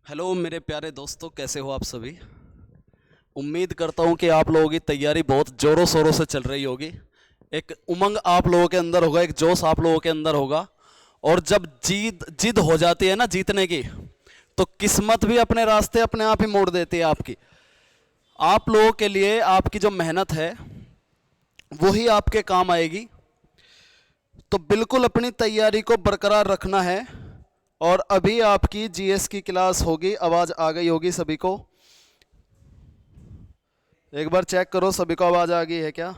Hello मेरे प्यारे दोस्तों, कैसे हो आप सभी। उम्मीद करता हूँ कि आप लोगों की तैयारी बहुत ज़ोरों शोरों से चल रही होगी। एक उमंग आप लोगों के अंदर होगा, एक जोश आप लोगों के अंदर होगा। और जब जिद हो जाती है ना जीतने की, तो किस्मत भी अपने रास्ते अपने आप ही मोड़ देती है आपकी। आप लोगों के लिए आपकी जो मेहनत है वही आपके काम आएगी। तो बिल्कुल अपनी तैयारी को बरकरार रखना है। और अभी आपकी जीएस की क्लास होगी, आवाज़ आ गई होगी सभी को। एक बार चेक करो सभी को आवाज़ आ गई है क्या।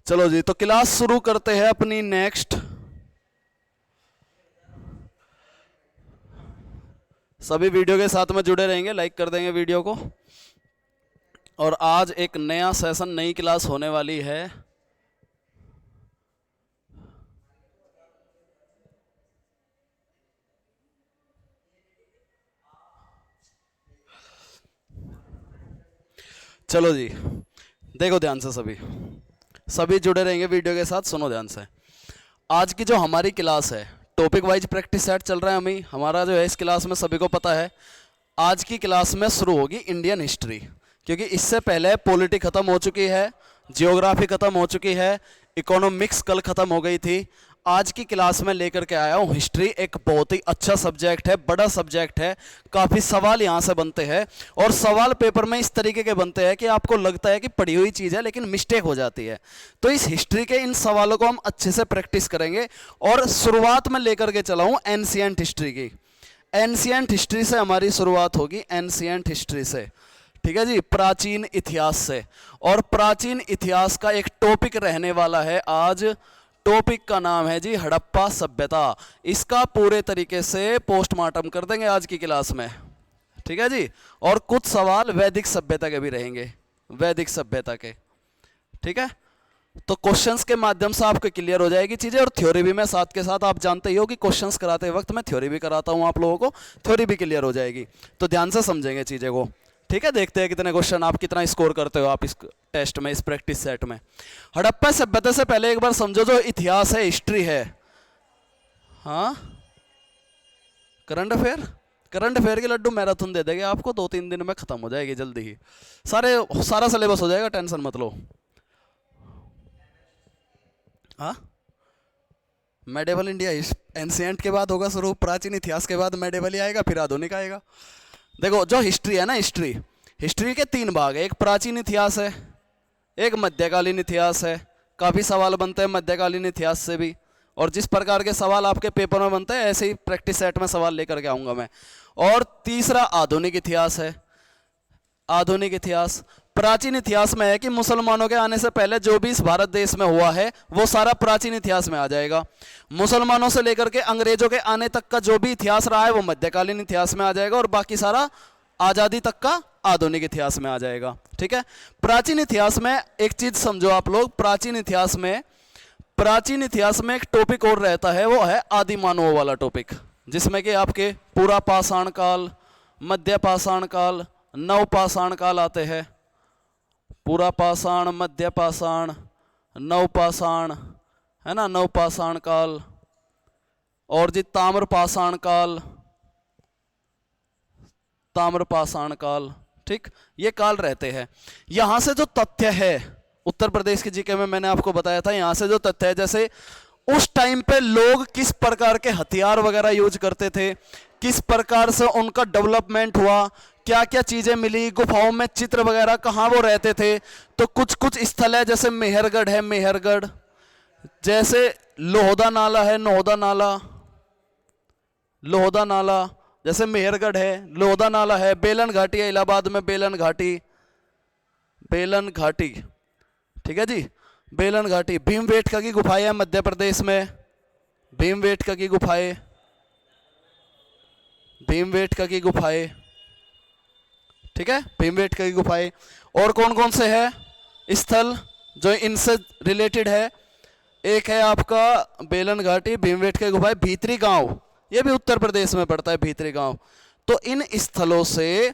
चलो जी, तो क्लास शुरू करते हैं अपनी नेक्स्ट। सभी वीडियो के साथ में जुड़े रहेंगे, लाइक कर देंगे वीडियो को। और आज एक नया सेशन, नई क्लास होने वाली है। चलो जी, देखो ध्यान से, सभी सभी जुड़े रहेंगे वीडियो के साथ, सुनो ध्यान से। आज की जो हमारी क्लास है, टॉपिक वाइज प्रैक्टिस सेट चल रहा है हमारा जो है इस क्लास में, सभी को पता है। आज की क्लास में शुरू होगी इंडियन हिस्ट्री, क्योंकि इससे पहले पॉलिटी ख़त्म हो चुकी है, जियोग्राफी ख़त्म हो चुकी है, इकोनॉमिक्स कल ख़त्म हो गई थी। आज की क्लास में लेकर के आया हूँ हिस्ट्री। एक बहुत ही अच्छा सब्जेक्ट है, बड़ा सब्जेक्ट है, काफ़ी सवाल यहाँ से बनते हैं। और सवाल पेपर में इस तरीके के बनते हैं कि आपको लगता है कि पढ़ी हुई चीज़ है लेकिन मिस्टेक हो जाती है। तो इस हिस्ट्री के इन सवालों को हम अच्छे से प्रैक्टिस करेंगे। और शुरुआत में लेकर के चला हूँ एंशिएंट हिस्ट्री की। एंशिएंट हिस्ट्री से हमारी शुरुआत होगी, एंशिएंट हिस्ट्री से, ठीक है जी, प्राचीन इतिहास से। और प्राचीन इतिहास का एक टॉपिक रहने वाला है आज। टॉपिक का नाम है जी हड़प्पा सभ्यता। इसका पूरे तरीके से पोस्टमार्टम कर देंगे आज की क्लास में, ठीक है जी। और कुछ सवाल वैदिक सभ्यता के भी रहेंगे, वैदिक सभ्यता के, ठीक है। तो क्वेश्चंस के माध्यम से आपको क्लियर हो जाएगी चीज़ें। और थ्योरी भी मैं साथ के साथ, आप जानते ही हो कि क्वेश्चंस कराते वक्त मैं थ्योरी भी कराता हूँ आप लोगों को, थ्योरी भी क्लियर हो जाएगी। तो ध्यान से समझेंगे चीज़ें को, ठीक है। देखते हैं कितने क्वेश्चन, आप कितना स्कोर करते हो आप इस टेस्ट में, इस प्रैक्टिस सेट में। हड़प्पा सभ्यता से पहले एक बार समझो, जो इतिहास है, हिस्ट्री है, हाँ, करंट अफेयर के लड्डू मैराथन दे देंगे आपको, 2-3 दिन में खत्म हो जाएगी जल्दी ही, सारा सिलेबस हो जाएगा, टेंशन मत लो। हाँ, मेडिवल इंडिया एंशिएंट के बाद होगा शुरू, प्राचीन इतिहास के बाद मेडिवल ही आएगा, फिर आधुनिक आएगा। देखो जो हिस्ट्री है ना, हिस्ट्री के 3 भाग है। एक प्राचीन इतिहास है, एक मध्यकालीन इतिहास है। काफ़ी सवाल बनते हैं मध्यकालीन इतिहास से भी। और जिस प्रकार के सवाल आपके पेपर में बनते हैं, ऐसे ही प्रैक्टिस सेट में सवाल लेकर के आऊँगा मैं। और तीसरा आधुनिक इतिहास है। आधुनिक इतिहास, प्राचीन इतिहास में है कि मुसलमानों के आने से पहले जो भी इस भारत देश में हुआ है वो सारा प्राचीन इतिहास में आ जाएगा। मुसलमानों से लेकर के अंग्रेजों के आने तक का जो भी इतिहास रहा है वो मध्यकालीन इतिहास में आ जाएगा। और बाकी सारा आज़ादी तक का आधुनिक इतिहास में आ जाएगा, ठीक है। प्राचीन इतिहास में एक चीज़ समझो आप लोग, प्राचीन इतिहास में एक टॉपिक और रहता है, वो है आदि मानव वाला टॉपिक, जिसमें कि आपके पूरा पाषाण काल, मध्य पाषाण काल, नव पाषाण काल आते हैं। पूरा पाषाण, मध्य पाषाण, नव पाषाण, है ना, नव पाषाण काल। और जी ताम्र पाषाण काल, ताम्र पाषाण काल, ठीक, ये काल रहते हैं। यहां से जो तथ्य है, उत्तर प्रदेश के जीके में मैंने आपको बताया था, यहां से जो तथ्य है, जैसे उस टाइम पे लोग किस प्रकार के हथियार वगैरह यूज करते थे, किस प्रकार से उनका डेवलपमेंट हुआ, क्या क्या चीजें मिली, गुफाओं में चित्र वगैरह, कहाँ वो रहते थे। तो कुछ कुछ स्थल है, जैसे मेहरगढ़ है, मेहरगढ़, जैसे लोहदा नाला है, नोहदा नाला, लोहदा नाला, जैसे मेहरगढ़ है, लोहदा नाला है। बेलन घाटी है इलाहाबाद में, बेलन घाटी, बेलन घाटी, ठीक है जी, बेलन घाटी। भीमबेटका की गुफाएं है मध्य प्रदेश में, भीमबेटका की गुफाएं, भीमबेटका की गुफाएं, ठीक है, भीमबेटका की गुफाएं। और कौन कौन से है स्थल जो इनसे रिलेटेड है, एक है आपका बेलन घाटी, भीमबेटका की गुफाएं, भीतरी गांव, ये भी उत्तर प्रदेश में पड़ता है, भीतरी गांव। तो इन स्थलों से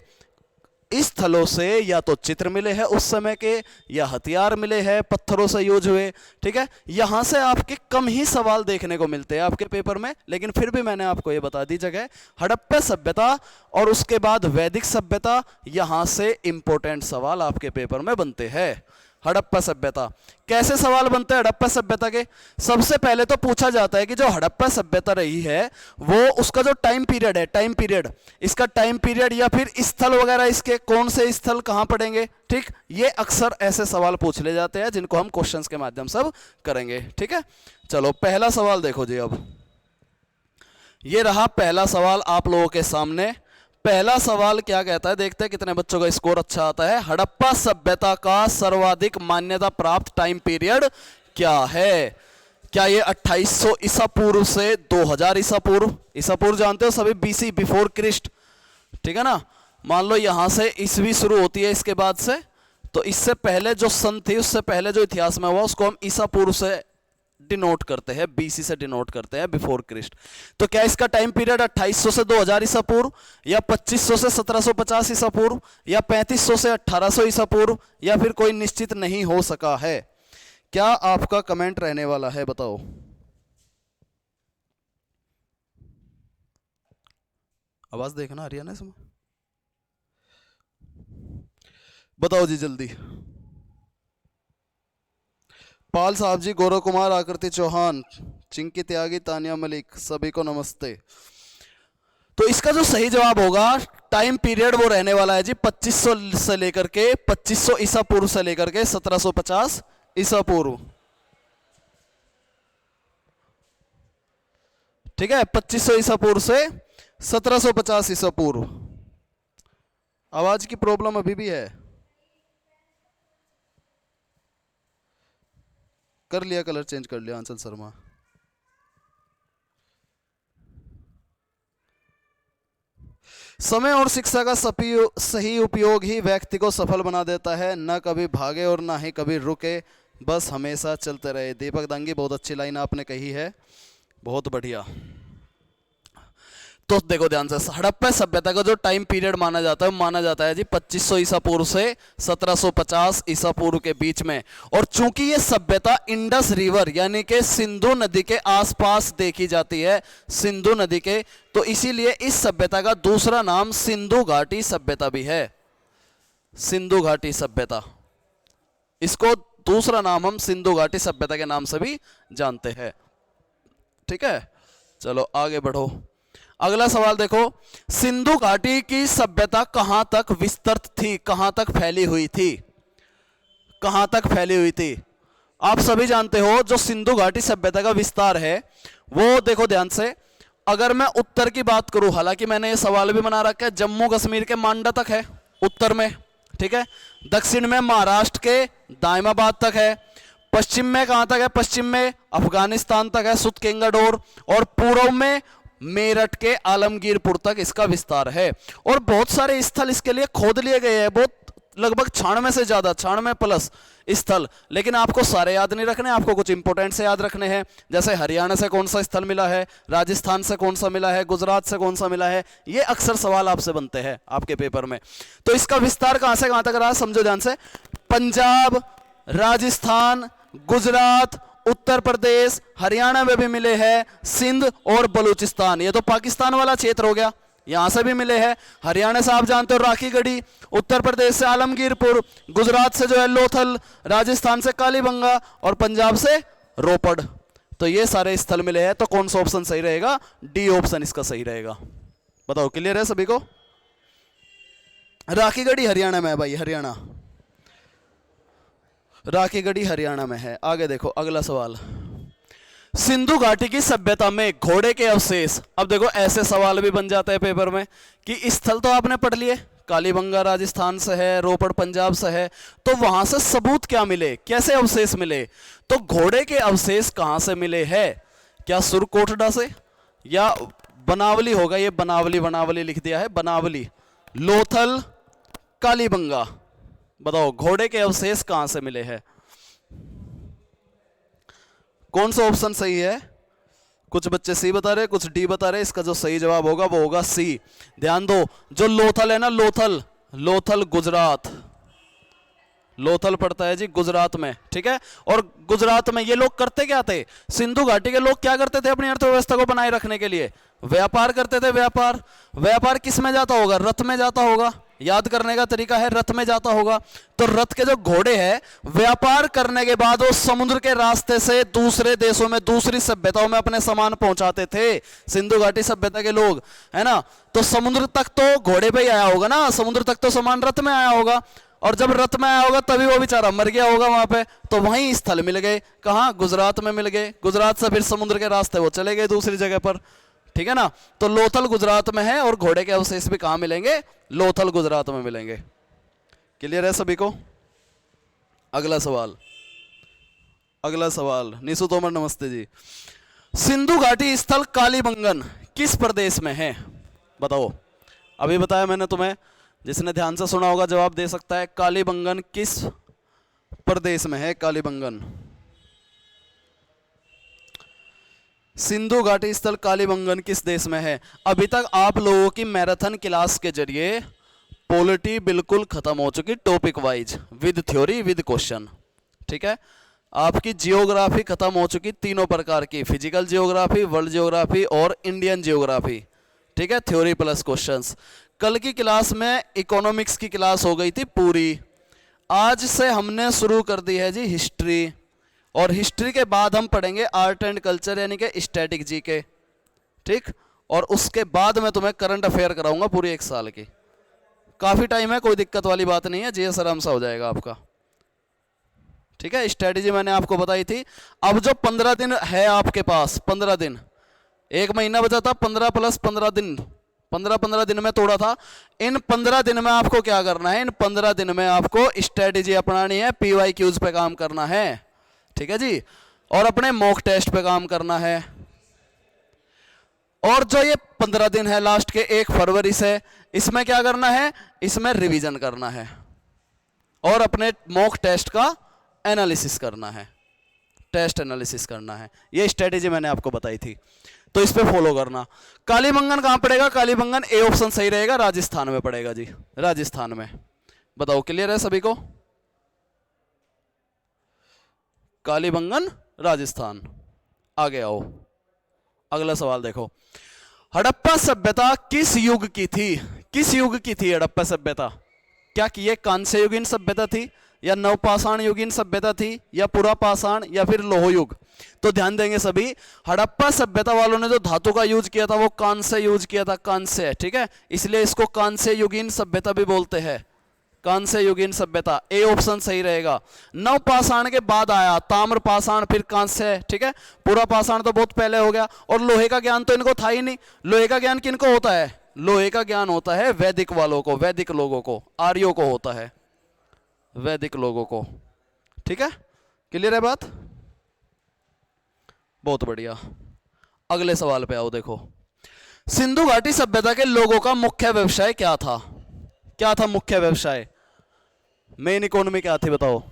स्थलों से या तो चित्र मिले हैं उस समय के, या हथियार मिले हैं पत्थरों से यूज हुए। ठीक है, यहां से आपके कम ही सवाल देखने को मिलते हैं आपके पेपर में, लेकिन फिर भी मैंने आपको ये बता दी जगह, हड़प्पा सभ्यता और उसके बाद वैदिक सभ्यता, यहां से इंपॉर्टेंट सवाल आपके पेपर में बनते हैं। हड़प्पा सभ्यता कैसे सवाल बनते हैं हड़प्पा सभ्यता के? सबसे पहले तो पूछा जाता है कि जो हड़प्पा सभ्यता रही है वो उसका जो टाइम पीरियड है, टाइम पीरियड, इसका टाइम पीरियड या फिर स्थल वगैरह, इसके कौन से स्थल कहां पड़ेंगे। ठीक, ये अक्सर ऐसे सवाल पूछ ले जाते हैं जिनको हम क्वेश्चंस के माध्यम से करेंगे। ठीक है, चलो पहला सवाल देखो जी। अब ये रहा पहला सवाल आप लोगों के सामने। पहला सवाल क्या कहता है, देखते हैं कितने बच्चों का स्कोर अच्छा आता है। हड़प्पा सभ्यता का सर्वाधिक मान्यता प्राप्त टाइम पीरियड क्या है? क्या ये 2800 ईसा पूर्व से 2000 ईसा पूर्व? ईसा पूर्व जानते हो सभी, बीसी, बिफोर क्रिस्ट। ठीक है ना, मान लो यहां से ईसवी शुरू होती है इसके बाद से, तो इससे पहले जो सन थी, उससे पहले जो इतिहास में हुआ उसको हम ईसा पूर्व से डिनोट करते हैं, बीसी से डिनोट करते हैं, बिफोर क्रिस्ट। तो क्या इसका टाइम पीरियड 2800 से 2000 ईसा पूर्व, या 2500 से 1750 ईसा पूर्व, या 3500 से 1800 ईसा पूर्व, या फिर कोई निश्चित नहीं हो सका है? क्या आपका कमेंट रहने वाला है, बताओ। आवाज देखना हरियाणा से, बताओ जी जल्दी। पाल साहब जी, गौरव कुमार, आकृति चौहान, चिंकी त्यागी, तानिया मलिक, सभी को नमस्ते। तो इसका जो सही जवाब होगा, टाइम पीरियड वो रहने वाला है जी 2500 से लेकर के 2500 ईसा पूर्व से लेकर के 1750 ईसा पूर्व। ठीक है, 2500 ईसा पूर्व से 1750 ईसा पूर्व। आवाज की प्रॉब्लम अभी भी है? कर लिया, कलर चेंज कर लिया आंचल शर्मा। समय और शिक्षा का सही उपयोग ही व्यक्ति को सफल बना देता है, न कभी भागे और ना ही कभी रुके, बस हमेशा चलते रहे। दीपक दांगी, बहुत अच्छी लाइन आपने कही है, बहुत बढ़िया। तो देखो ध्यान से, हड़प्पा सभ्यता का जो टाइम पीरियड माना जाता है, माना जाता है जी 2500 ईसा पूर्व से 1750 ईसा पूर्व के बीच में। और चूंकि ये सभ्यता इंडस रिवर यानी कि सिंधु नदी के आसपास देखी जाती है, सिंधु नदी के, तो इसीलिए इस सभ्यता का दूसरा नाम सिंधु घाटी सभ्यता भी है। सिंधु घाटी सभ्यता, इसको दूसरा नाम हम सिंधु घाटी सभ्यता के नाम से भी जानते हैं। ठीक है, चलो आगे बढ़ो। अगला सवाल देखो, सिंधु घाटी की सभ्यता कहां तक विस्तृत थी, कहां तक फैली हुई थी? कहां तक फैली हुई थी? आप सभी जानते हो जो सिंधु घाटी सभ्यता का विस्तार है वो, देखो ध्यान से, अगर मैं उत्तर की बात करूं, हालांकि मैंने ये सवाल भी बना रखा है, जम्मू कश्मीर के मांडा तक है उत्तर में। ठीक है, दक्षिण में महाराष्ट्र के दायमाबाद तक है, पश्चिम में कहां तक है? पश्चिम में अफगानिस्तान तक है, सुतकेंगडोर, और पूर्व में मेरठ के आलमगीरपुर तक इसका विस्तार है। और बहुत सारे स्थल इसके लिए खोद लिए गए हैं, बहुत, लगभग 96 से ज्यादा, 96 प्लस स्थल, लेकिन आपको सारे याद नहीं रखने, आपको कुछ इंपोर्टेंट से याद रखने हैं। जैसे हरियाणा से कौन सा स्थल मिला है, राजस्थान से कौन सा मिला है, गुजरात से कौन सा मिला है, ये अक्सर सवाल आपसे बनते हैं आपके पेपर में। तो इसका विस्तार कहां से कहां तक रहा, समझो ध्यान से। पंजाब, राजस्थान, गुजरात, उत्तर प्रदेश, हरियाणा में भी मिले हैं, सिंध और बलूचिस्तान, ये तो पाकिस्तान वाला क्षेत्र हो गया, यहां से भी मिले हैं। हरियाणा से आप जानते हो राखी गढ़ी, उत्तर प्रदेश से आलमगीरपुर, गुजरात से जो है लोथल, राजस्थान से कालीबंगा, और पंजाब से रोपड़। तो ये सारे स्थल मिले हैं। तो कौन सा ऑप्शन सही रहेगा? डी ऑप्शन इसका सही रहेगा। बताओ, क्लियर है सभी को? राखी गढ़ी हरियाणा में है भाई, हरियाणा, राखी गढ़ी हरियाणा में है। आगे देखो अगला सवाल, सिंधु घाटी की सभ्यता में घोड़े के अवशेष। अब देखो ऐसे सवाल भी बन जाते हैं पेपर में कि स्थल तो आपने पढ़ लिए, कालीबंगा राजस्थान से है, रोपड़ पंजाब से है, तो वहां से सबूत क्या मिले, कैसे अवशेष मिले? तो घोड़े के अवशेष कहां से मिले हैं? क्या सुरकोटड़ा से, या बनावली होगा, ये बनावली, बनावली लिख दिया है, बनावली, लोथल, कालीबंगा। बताओ घोड़े के अवशेष कहां से मिले हैं? कौन सा ऑप्शन सही है? कुछ बच्चे सी बता रहे, कुछ डी बता रहे। इसका जो सही जवाब होगा वो होगा सी। ध्यान दो, जो लोथल है ना, लोथल लोथल गुजरात, लोथल पड़ता है जी गुजरात में, ठीक है। और गुजरात में ये लोग करते क्या थे, सिंधु घाटी के लोग क्या करते थे अपनी अर्थव्यवस्था को बनाए रखने के लिए, व्यापार करते थे। व्यापार, व्यापार किस में जाता होगा, रथ में जाता होगा। याद करने का तरीका है, रथ में जाता होगा। तो रथ के जो घोड़े हैं, व्यापार करने के बाद वो समुद्र के रास्ते से दूसरे देशों में, दूसरी सभ्यताओं में अपने सामान पहुंचाते थे, सिंधु घाटी सभ्यता के लोग, है ना। तो समुद्र तक तो घोड़े पे ही आया होगा ना, समुद्र तक तो सामान रथ में आया होगा। और जब रथ में आया होगा तभी वो बेचारा मर गया होगा वहां पे, तो वहीं स्थल मिल गए, कहाँ, गुजरात में मिल गए। गुजरात से फिर समुद्र के रास्ते वो चले गए दूसरी जगह पर, ठीक है ना। तो लोथल गुजरात में है, और घोड़े के अवशेष भी कहाँ मिलेंगे, लोथल गुजरात में मिलेंगे। क्लियर है सभी को। अगला सवाल, अगला सवाल, नीसू तोमर नमस्ते जी। सिंधु घाटी स्थल कालीबंगन किस प्रदेश में है, बताओ। अभी बताया मैंने तुम्हें, जिसने ध्यान से सुना होगा जवाब दे सकता है। कालीबंगन किस प्रदेश में है, कालीबंगन, सिंधु घाटी स्थल कालीबंगन किस देश में है। अभी तक आप लोगों की मैराथन क्लास के जरिए पॉलिटी बिल्कुल खत्म हो चुकी, topic wise, with theory with question, ठीक है। आपकी जियोग्राफी खत्म हो चुकी, तीनों प्रकार की, फिजिकल जियोग्राफी, वर्ल्ड जियोग्राफी और इंडियन जियोग्राफी, ठीक है, थ्योरी प्लस क्वेश्चंस। कल की क्लास में इकोनॉमिक्स की क्लास हो गई थी पूरी। आज से हमने शुरू कर दी है जी हिस्ट्री, और हिस्ट्री के बाद हम पढ़ेंगे आर्ट एंड कल्चर यानी कि स्टैटिक जीके, ठीक। और उसके बाद मैं तुम्हें करंट अफेयर कराऊंगा पूरी 1 साल की। काफ़ी टाइम है, कोई दिक्कत वाली बात नहीं है, जीएस आराम से हो जाएगा आपका, ठीक है। स्ट्रेटेजी मैंने आपको बताई थी। अब जो 15 दिन है आपके पास, 15 दिन, 1 महीना बचा था, 15 प्लस 15 दिन, 15 दिन में तोड़ा था। इन 15 दिन में आपको क्या करना है, इन 15 दिन में आपको स्ट्रेटेजी अपनानी है, PYQs पे काम करना है, ठीक है जी, और अपने मॉक टेस्ट पे काम करना है। और जो ये 15 दिन है लास्ट के 1 फरवरी से, इसमें क्या करना है, इसमें रिवीजन करना है और अपने मॉक टेस्ट का एनालिसिस करना है, टेस्ट एनालिसिस करना है। ये स्ट्रेटेजी मैंने आपको बताई थी, तो इस पे फॉलो करना। कालीबंगन कहां पड़ेगा, कालीबंगन ए ऑप्शन सही रहेगा, राजस्थान में पड़ेगा जी, राजस्थान में। बताओ क्लियर है सभी को, कालीबंगन राजस्थान। आगे आओ, अगला सवाल देखो। हड़प्पा सभ्यता किस युग की थी, किस युग की थी हड़प्पा सभ्यता। क्या कि ये कांस्य युगीन सभ्यता थी, या नवपाषाण युगीन सभ्यता थी, या पुरा पाषाण, या फिर लोह युग। तो ध्यान देंगे सभी, हड़प्पा सभ्यता वालों ने जो धातु का यूज किया था वो कांस्य यूज किया था, कांस्य, ठीक है, इसलिए इसको कांस्य युगीन सभ्यता भी बोलते हैं, कांस्य युगीन सभ्यता। ए ऑप्शन सही रहेगा। नवपाषाण के बाद आया ताम्र पाषाण, फिर कांस्य, ठीक है। पूरा पाषाण तो बहुत पहले हो गया, और लोहे का ज्ञान तो इनको था ही नहीं। लोहे का ज्ञान किनको होता है, लोहे का ज्ञान होता है वैदिक वालों को, वैदिक लोगों को, आर्यों को होता है, वैदिक लोगों को, ठीक है। क्लियर है बात, बहुत बढ़िया। अगले सवाल पे आओ, देखो। सिंधु घाटी सभ्यता के लोगों का मुख्य व्यवसाय क्या था, क्या था मुख्य व्यवसाय, मेन इकोनॉमी क्या थी, बताओ।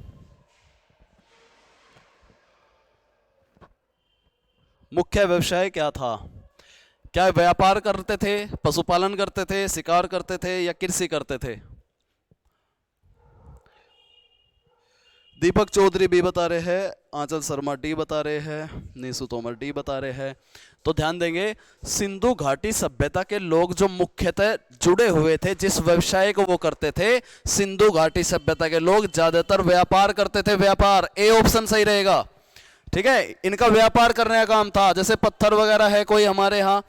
मुख्य व्यवसाय क्या था, क्या व्यापार करते थे, पशुपालन करते थे, शिकार करते थे, या कृषि करते थे। दीपक चौधरी बी बता रहे हैं, आंचल शर्मा डी बता रहे हैं, नीसू तोमर डी बता रहे हैं। तो ध्यान देंगे, सिंधु घाटी सभ्यता के लोग जो मुख्यतः जुड़े हुए थे, जिस व्यवसाय को वो करते थे, सिंधु घाटी सभ्यता के लोग ज्यादातर व्यापार करते थे, व्यापार। ए ऑप्शन सही रहेगा, ठीक है। इनका व्यापार करने का काम था, जैसे पत्थर वगैरह है कोई हमारे यहाँ,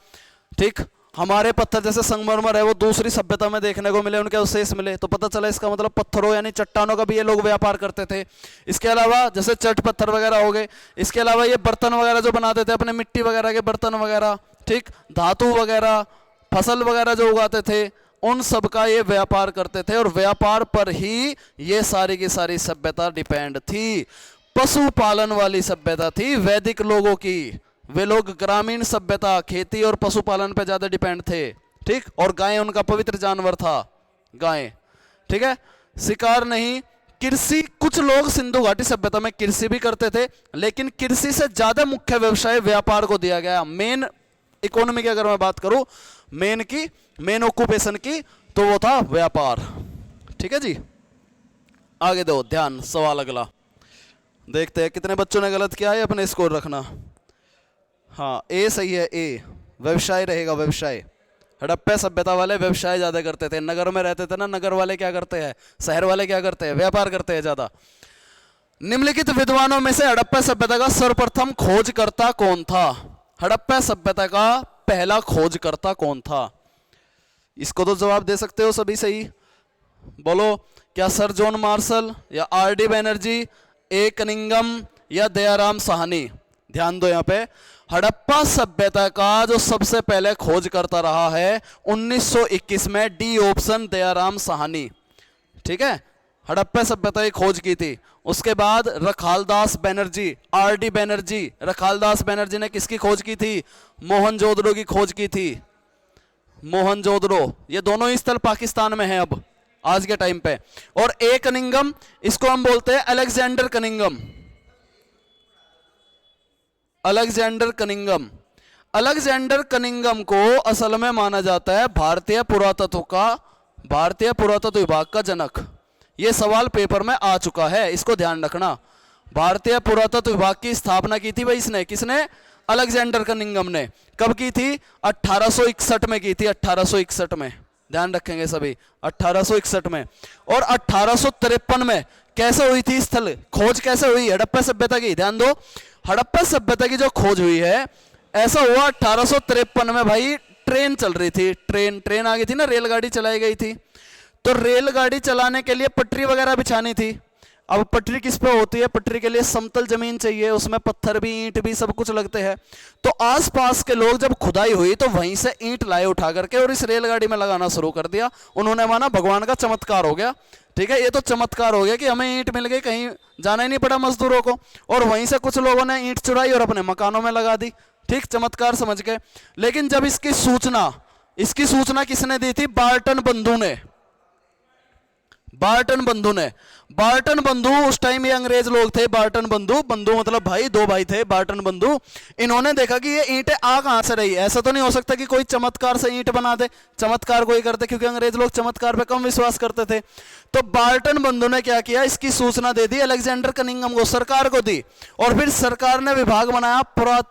ठीक, हमारे पत्थर जैसे संगमरमर है वो दूसरी सभ्यता में देखने को मिले, उनके अवशेष मिले, तो पता चला इसका मतलब पत्थरों यानी चट्टानों का भी ये लोग व्यापार करते थे। इसके अलावा जैसे चट पत्थर वगैरह हो गए, इसके अलावा ये बर्तन वगैरह जो बनाते थे अपने, मिट्टी वगैरह के बर्तन वगैरह, ठीक, धातु वगैरह, फसल वगैरह जो उगाते थे, उन सब का ये व्यापार करते थे, और व्यापार पर ही ये सारी की सारी सभ्यता डिपेंड थी। पशुपालन वाली सभ्यता थी वैदिक लोगों की, वे लोग ग्रामीण सभ्यता, खेती और पशुपालन पे ज्यादा डिपेंड थे, ठीक। और गाय उनका पवित्र जानवर था, गाय, ठीक है। शिकार नहीं, कृषि, कुछ लोग सिंधु घाटी सभ्यता में कृषि भी करते थे, लेकिन कृषि से ज्यादा मुख्य व्यवसाय व्यापार को दिया गया। मेन इकोनॉमी की अगर मैं बात करूं, मेन ऑक्यूपेशन की, तो वो था व्यापार, ठीक है जी। आगे दो ध्यान, सवाल अगला देखते हैं कितने बच्चों ने गलत किया है, अपने स्कोर रखना। हाँ ए सही है, ए व्यवसाय रहेगा, व्यवसाय। हड़प्पा सभ्यता वाले व्यवसाय ज्यादा करते थे, नगर में रहते थे ना, नगर वाले क्या करते हैं, शहर वाले क्या करते हैं, व्यापार करते हैं ज्यादा। निम्नलिखित विद्वानों में से हड़प्पा सभ्यता का सर्वप्रथम खोजकर्ता कौन था? हड़प्पा सभ्यता का पहला खोजकर्ता कौन था? इसको तो जवाब दे सकते हो सभी सही, बोलो। क्या सर जॉन मार्शल या आर डी बैनर्जी, ए कनिंगम या दयाराम साहनी? ध्यान दो यहाँ पे, हड़प्पा सभ्यता का जो सबसे पहले खोज करता रहा है 1921 में, डी ऑप्शन, दयाराम साहनी। ठीक है, हड़प्पा सभ्यता की खोज की थी। उसके बाद रखालदास बैनर्जी, आर डी बैनर्जी। रखालदास बैनर्जी ने किसकी खोज की थी? मोहनजोदड़ो की खोज की थी, मोहनजोदड़ो। ये दोनों ही स्थल पाकिस्तान में है अब आज के टाइम पे। और ए कनिंगम, इसको हम बोलते हैं Alexander Cunningham, Alexander Cunningham. Alexander Cunningham को असल में माना जाता है भारतीय पुरातत्व का, भारतीय पुरातत्व विभाग का जनक। यह सवाल पेपर में आ चुका है, इसको ध्यान रखना। भारतीय पुरातत्व विभाग की स्थापना की थी भाई इसने, किसने? अलेक्जेंडर कनिंगम ने। कब की थी? 1861 में की थी, 1861 में। ध्यान रखेंगे सभी, 1861 में। और 1853 में कैसे हुई थी स्थल खोज, कैसे हुई हड़प्पा सभ्यता की? ध्यान दो, हड़प्पा सभ्यता की जो खोज हुई है, ऐसा हुआ 1853 में भाई, ट्रेन चल रही थी, ट्रेन आ गई थी ना, रेलगाड़ी चलाई गई थी। तो रेलगाड़ी चलाने के लिए पटरी वगैरह बिछानी थी। अब पटरी किस पे होती है? पटरी के लिए समतल जमीन चाहिए, उसमें पत्थर भी, ईंट भी, सब कुछ लगते हैं। तो आसपास के लोग जब खुदाई हुई तो वहीं से ईंट लाए उठा करके और इस रेलगाड़ी में लगाना शुरू कर दिया। उन्होंने माना भगवान का चमत्कार हो गया। ठीक है, ये तो चमत्कार हो गया कि हमें ईंट मिल गई, कहीं जाना ही नहीं पड़ा मजदूरों को। और वहीं से कुछ लोगों ने ईंट चुराई और अपने मकानों में लगा दी। ठीक, चमत्कार समझ के। लेकिन जब इसकी सूचना किसने दी थी? बार्टन बंधु ने, बार्टन बंधु ने। बार्टन बंधु उस टाइम ये अंग्रेज लोग थे। बार्टन बंधु, बंधु मतलब भाई, दो भाई थे बार्टन बंधु। इन्होंने देखा कि ये ईंटें आ कहां से रही, ऐसा तो नहीं हो सकता कि कोई चमत्कार से ईंट बना दे। चमत्कार कोई करते, क्योंकि अंग्रेज लोग चमत्कार पे कम विश्वास करते थे। तो बार्टन बंधु ने क्या किया, इसकी सूचना दे दी अलेक्जेंडर कनिंगम को, सरकार को दी। और फिर सरकार ने विभाग बनाया,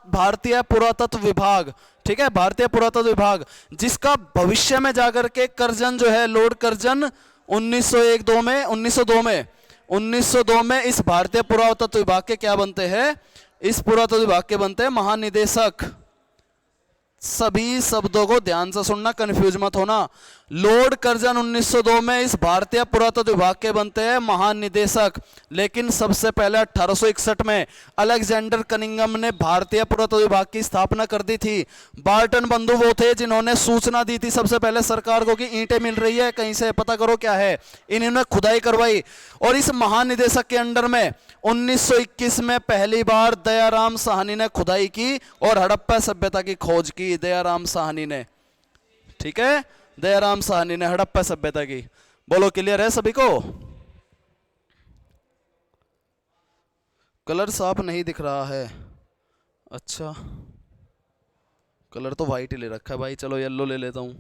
भारतीय पुरातत्व विभाग। ठीक है, भारतीय पुरातत्व विभाग, जिसका भविष्य में जाकर के कर्जन जो है, लॉर्ड कर्जन 1902 में इस भारतीय पुरातत्व विभाग के क्या बनते हैं? इस पुरातत्व विभाग के बनते हैं महानिदेशक। सभी शब्दों को ध्यान से सुनना, कंफ्यूज मत होना। लॉर्ड कर्जन 1902 में इस भारतीय पुरातत्व विभाग के बनते हैं महानिदेशक। लेकिन सबसे पहले 1861 में अलेक्जेंडर कनिंगम ने भारतीय पुरातत्व विभाग की स्थापना कर दी थी। बार्टन बंधु वो थे जिन्होंने सूचना दी थी सबसे पहले सरकार को कि ईंटें मिल रही है, कहीं से पता करो क्या है। इन्होंने खुदाई करवाई और इस महानिदेशक के अंडर में 1921 में पहली बार दयाराम साहनी ने खुदाई की और हड़प्पा सभ्यता की खोज की। दयाराम साहनी ने, ठीक है, दयाराम साहनी ने हड़प्पा सभ्यता की। बोलो, क्लियर है सभी को? कलर साफ नहीं दिख रहा है, अच्छा कलर तो वाइट ही ले रखा है भाई, चलो येलो ले लेता हूं।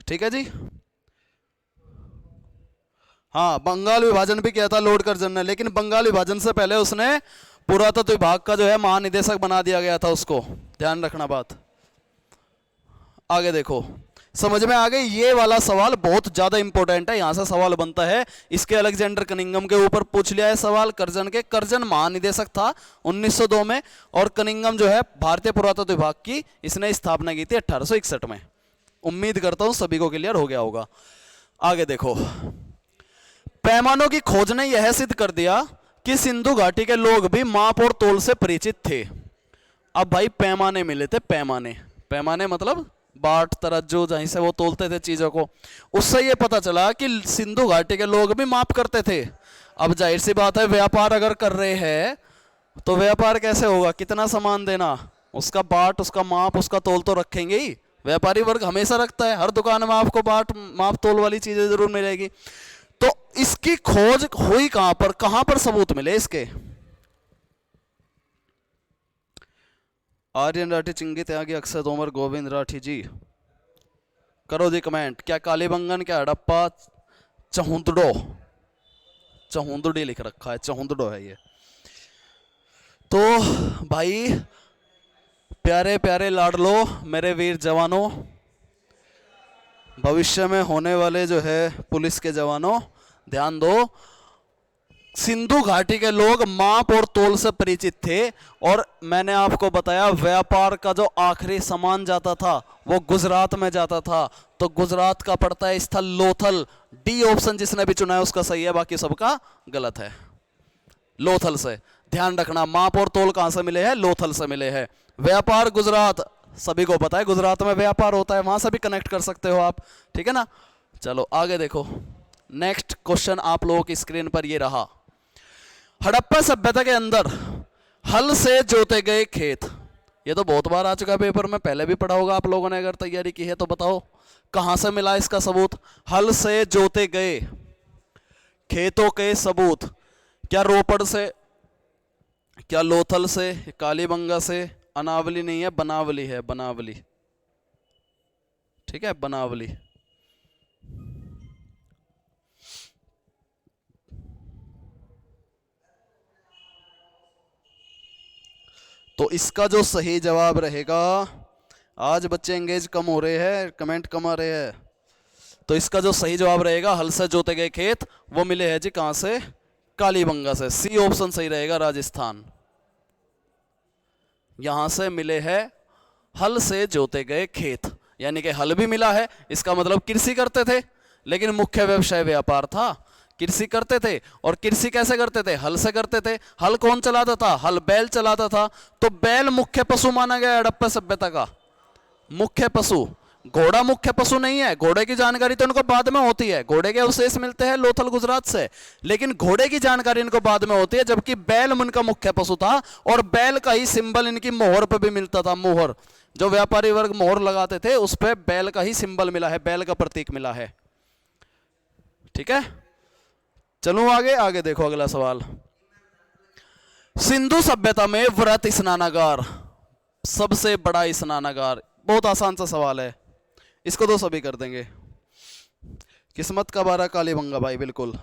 ठीक है जी। हाँ, बंगाल विभाजन भी किया था लॉर्ड कर्जन ने, लेकिन बंगाल विभाजन से पहले उसने पुरातत्व विभाग का जो है महानिदेशक बना दिया गया था उसको। ध्यान रखना बात। आगे देखो, समझ में आ गई? ये वाला सवाल बहुत ज्यादा इंपॉर्टेंट है, यहां से सवाल बनता है। इसके अलेक्जेंडर कनिंगम के ऊपर पूछ लिया है सवाल कर्जन के। कर्जन महानिदेशक था 1902 में और कनिंगम जो है भारतीय पुरातत्व विभाग की इसने स्थापना की थी 1861 में। उम्मीद करता हूं सभी को क्लियर हो गया होगा। आगे देखो, पैमानों की खोज ने यह सिद्ध कर दिया कि सिंधु घाटी के लोग भी माप और तोल से परिचित थे। अब भाई पैमाने मिले थे, पैमाने मतलब बाट तराजू, जहीं से वो तोलते थे चीजों को। उससे ये पता चला कि सिंधु घाटी के लोग भी माप करते थे। अब जाहिर सी बात है, व्यापार अगर कर रहे हैं तो व्यापार कैसे होगा? कितना सामान देना, उसका बाट, उसका माप, उसका तोल तो रखेंगे ही। व्यापारी वर्ग हमेशा रखता है, हर दुकान में आपको बाट माप तोल वाली चीजें जरूर मिलेगी। तो इसकी खोज हुई कहां पर, कहां पर सबूत मिले इसके? आर्यन राठी, चिंगी त्यागी, अक्षय तोमर, गोविंद राठी जी। करो जी कमेंट। क्या कालीबंगन, क्या हड़प्पा, चहुंदड़ो, चहुंदड़ी लिख रखा है, चहुंदड़ो है ये। तो भाई प्यारे प्यारे लाडलो, मेरे वीर जवानों, भविष्य में होने वाले जो है पुलिस के जवानों, ध्यान दो। सिंधु घाटी के लोग माप और तोल से परिचित थे, और मैंने आपको बताया व्यापार का जो आखिरी सामान जाता था वो गुजरात में जाता था। तो गुजरात का पड़ता है स्थल लोथल। डी ऑप्शन जिसने भी चुना है उसका सही है, बाकी सबका गलत है। लोथल से ध्यान रखना, माप और तोल कहां से मिले हैं? लोथल से मिले हैं। व्यापार गुजरात, सभी को पता है गुजरात में व्यापार होता है, वहां से भी कनेक्ट कर सकते हो आप, ठीक है ना। चलो आगे देखो, नेक्स्ट क्वेश्चन आप लोगों की स्क्रीन पर ये रहा। हड़प्पा सभ्यता के अंदर हल से जोते गए खेत, ये तो बहुत बार आ चुका है पेपर में, पहले भी पढ़ा होगा आप लोगों ने, अगर तैयारी की है तो बताओ कहां से मिला इसका सबूत? हल से जोते गए खेतों के सबूत, क्या रोपड़ से, क्या लोथल से, कालीबंगा से, अनावली नहीं है, बनावली है, बनावली, ठीक है, बनावली। तो इसका जो सही जवाब रहेगा, आज बच्चे एंगेज कम हो रहे हैं, कमेंट कम आ रहे हैं, तो इसका जो सही जवाब रहेगा हल से जोते गए खेत, वो मिले हैं जी कहां से? कालीबंगा से। सी ऑप्शन सही रहेगा, राजस्थान, यहां से मिले हैं हल से जोते गए खेत। यानी कि हल भी मिला है, इसका मतलब कृषि करते थे, लेकिन मुख्य व्यवसाय व्यापार था। कृषि करते थे, और कृषि कैसे करते थे? हल से करते थे। हल कौन चलाता था? हल बैल चलाता था। तो बैल मुख्य पशु माना गया हड़प्पा सभ्यता का, मुख्य पशु। घोड़ा मुख्य पशु नहीं है, घोड़े की जानकारी तो इनको बाद में होती है, घोड़े के अवशेष मिलते हैं लोथल गुजरात से, लेकिन घोड़े की जानकारी इनको बाद में होती है, जबकि बैल उनका मुख्य पशु था। और बैल का ही सिंबल इनकी मोहर पर भी मिलता था, मोहर, जो व्यापारी वर्ग मोहर लगाते थे उस पर बैल का ही सिंबल मिला है, बैल का प्रतीक मिला है, ठीक है। चलो आगे, आगे देखो अगला सवाल। सिंधु सभ्यता में वृहत स्नानागार, सबसे बड़ा स्नानागार, बहुत आसान सा सवाल है, इसको तो सभी कर देंगे। किस्मत का 12 कालीबंगा भाई, बिल्कुल।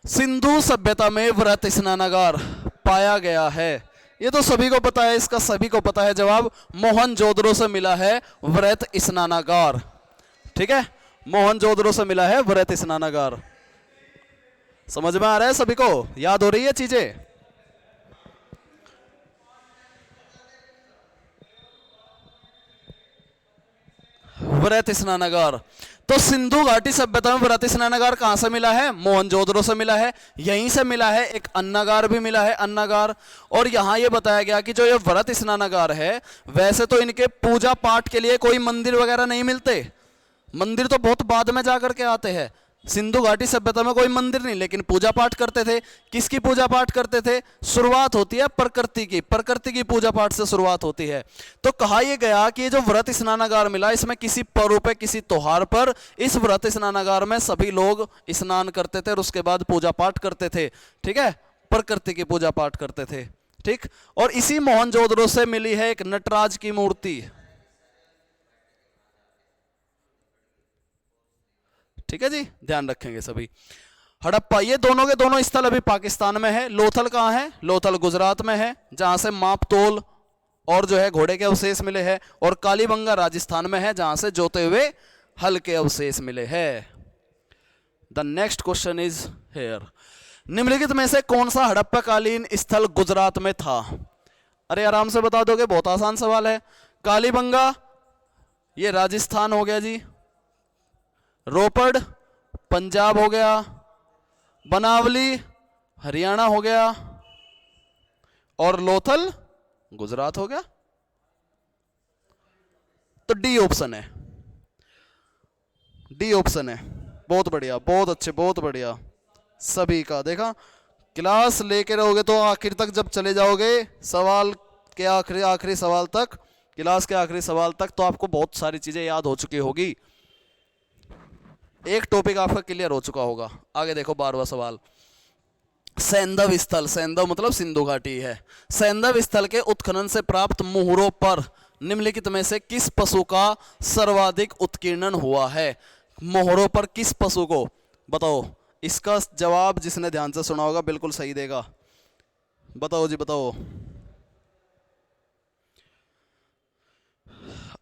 सिंधु सभ्यता में वृहत स्नानागार पाया गया है, ये तो सभी को पता है, इसका सभी को पता है जवाब, मोहनजोदड़ो से मिला है वृहत स्नानागार, ठीक है, मोहनजोदड़ो से मिला है वृहत स्नानागार। समझ में आ रहा है सभी को? याद हो रही है चीजें? वृहत स्नानागार। तो सिंधु घाटी सभ्यता में वृहत स्नानागार कहां से मिला है? मोहनजोदड़ो से मिला है, यहीं से मिला है। एक अन्नागार भी मिला है, अन्नागार। और यहां यह बताया गया कि जो ये वृहत स्नानागार है, वैसे तो इनके पूजा पाठ के लिए कोई मंदिर वगैरह नहीं मिलते, मंदिर तो बहुत बाद में जाकर के आते हैं। सिंधु घाटी सभ्यता में कोई मंदिर नहीं, लेकिन पूजा पाठ करते थे। किसकी पूजा पाठ करते थे? शुरुआत होती है प्रकृति की, प्रकृति की पूजा पाठ से शुरुआत होती है। तो कहा यह गया कि जो वृहत स्नानागार मिला, इसमें किसी पर्व पे, किसी त्योहार पर इस वृहत स्नानागार में सभी लोग स्नान करते थे और उसके बाद पूजा पाठ करते थे, ठीक है, प्रकृति की पूजा पाठ करते थे, ठीक। और इसी मोहनजोदड़ो से मिली है एक नटराज की मूर्ति, ठीक है जी, ध्यान रखेंगे सभी। हड़प्पा, ये दोनों के दोनों स्थल अभी पाकिस्तान में है। लोथल कहां है? लोथल गुजरात में है, जहां से माप तोल और जो है घोड़े के अवशेष मिले हैं। और कालीबंगा राजस्थान में है, जहां से जोते हुए हल के अवशेष मिले हैं। The next question is here, निम्नलिखित में से कौन सा हड़प्पाकालीन स्थल गुजरात में था? अरे आराम से बता दोगे, बहुत आसान सवाल है। कालीबंगा ये राजस्थान हो गया जी, रोपड़ पंजाब हो गया, बनावली हरियाणा हो गया, और लोथल गुजरात हो गया। तो डी ऑप्शन है, डी ऑप्शन है। बहुत बढ़िया, बहुत अच्छे, बहुत बढ़िया, सभी का देखा। क्लास लेके रहोगे तो आखिर तक जब चले जाओगे, सवाल के आखिरी सवाल तक, क्लास के आखिरी सवाल तक, तो आपको बहुत सारी चीजें याद हो चुकी होगी, एक टॉपिक आपका क्लियर हो चुका होगा। आगे देखो 12वां सवाल। सैंधव स्थल, सैंधव मतलब सिंधु घाटी है। सैंधव स्थल के उत्खनन से प्राप्त मोहरों पर निम्नलिखित में से किस पशु का सर्वाधिक उत्कीर्णन हुआ है? मोहरों पर किस पशु को, बताओ। इसका जवाब जिसने ध्यान से सुना होगा बिल्कुल सही देगा। बताओ जी बताओ।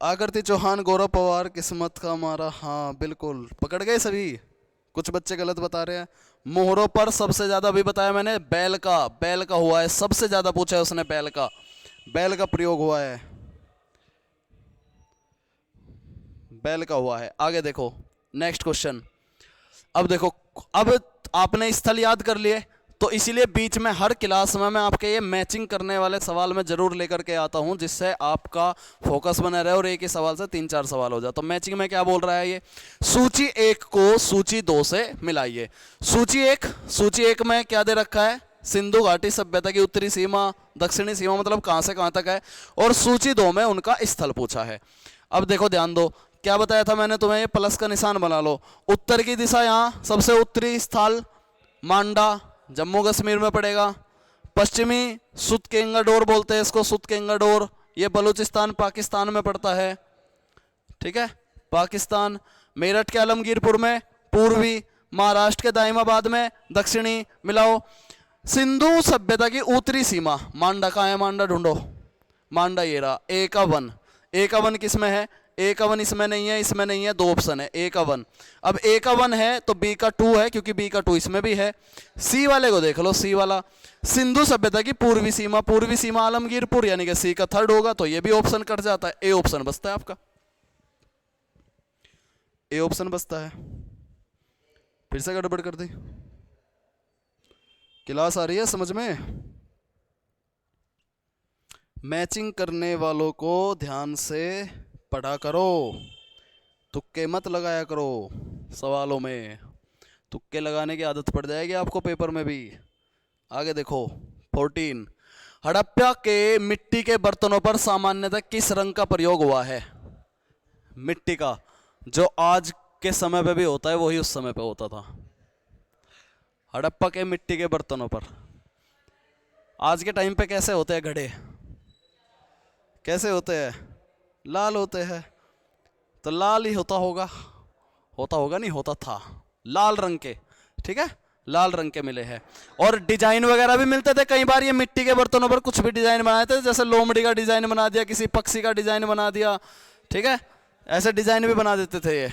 आकृति चौहान, गौरव पवार, किस्मत का मारा, हाँ बिल्कुल पकड़ गए सभी। कुछ बच्चे गलत बता रहे हैं। मोहरों पर सबसे ज्यादा अभी बताया मैंने बैल का, बैल का हुआ है, सबसे ज्यादा पूछा है उसने बैल का, बैल का प्रयोग हुआ है, बैल का हुआ है। आगे देखो नेक्स्ट क्वेश्चन। अब देखो, अब आपने स्थल याद कर लिए, तो इसीलिए बीच में हर क्लास में मैं आपके ये मैचिंग करने वाले सवाल में जरूर लेकर के आता हूं, जिससे आपका फोकस बना रहे और एक ही सवाल से 3-4 सवाल हो जाए। तो मैचिंग में क्या बोल रहा है ये, सूची 1 को सूची 2 से मिलाइए। सूची एक में क्या दे रखा है, सिंधु घाटी सभ्यता की उत्तरी सीमा, दक्षिणी सीमा मतलब कहां से कहां तक है, और सूची 2 में उनका स्थल पूछा है। अब देखो ध्यान दो, क्या बताया था मैंने तुम्हें, ये प्लस का निशान बना लो। उत्तर की दिशा यहाँ सबसे उत्तरी स्थल मांडा जम्मू कश्मीर में पड़ेगा। पश्चिमी सुतकेंगाडोर बोलते हैं इसको, सुतकेंगाडोर, ये बलूचिस्तान पाकिस्तान में पड़ता है, ठीक है, पाकिस्तान। मेरठ के आलमगीरपुर में पूर्वी, महाराष्ट्र के दाइमाबाद में दक्षिणी, मिलाओ। सिंधु सभ्यता की उत्तरी सीमा मांडा कहाँ है, मांडा ढूंढो, मांडा ये रहा। ए का वन, ए का वन किस में है, ए का वन इसमें नहीं है, इसमें नहीं है, 2 ऑप्शन है ए का वन। अब ए का वन है तो बी का 2 है, क्योंकि बी का 2 इसमें भी है। सी वाले को देख लो, सी वाला सिंधु सभ्यता की पूर्वी सीमा, पूर्वी सीमा आलमगीरपुर, यानी कि सी का 3rd होगा, तो ये भी ऑप्शन कट जाता है, ए ऑप्शन बचता है आपका, ए ऑप्शन बचता है। फिर से गड़बड़ कर दी, क्लास आ रही है समझ में। मैचिंग करने वालों को ध्यान से पढ़ा करो, तुक्के मत लगाया करो सवालों में, तुक्के लगाने की आदत पड़ जाएगी आपको पेपर में भी। आगे देखो 14, हड़प्पा के मिट्टी के बर्तनों पर सामान्यतः किस रंग का प्रयोग हुआ है? मिट्टी का, जो आज के समय पे भी होता है वही उस समय पे होता था। हड़प्पा के मिट्टी के बर्तनों पर आज के टाइम पे कैसे होते हैं घड़े, कैसे होते हैं, लाल होते हैं, तो लाल ही होता होगा, नहीं होता था, लाल रंग के, ठीक है, लाल रंग के मिले हैं। और डिजाइन वगैरह भी मिलते थे कई बार, ये मिट्टी के बर्तनों पर कुछ भी डिजाइन बनाए थे, जैसे लोमड़ी का डिजाइन बना दिया, किसी पक्षी का डिजाइन बना दिया, ठीक है, ऐसे डिजाइन भी बना देते थे ये,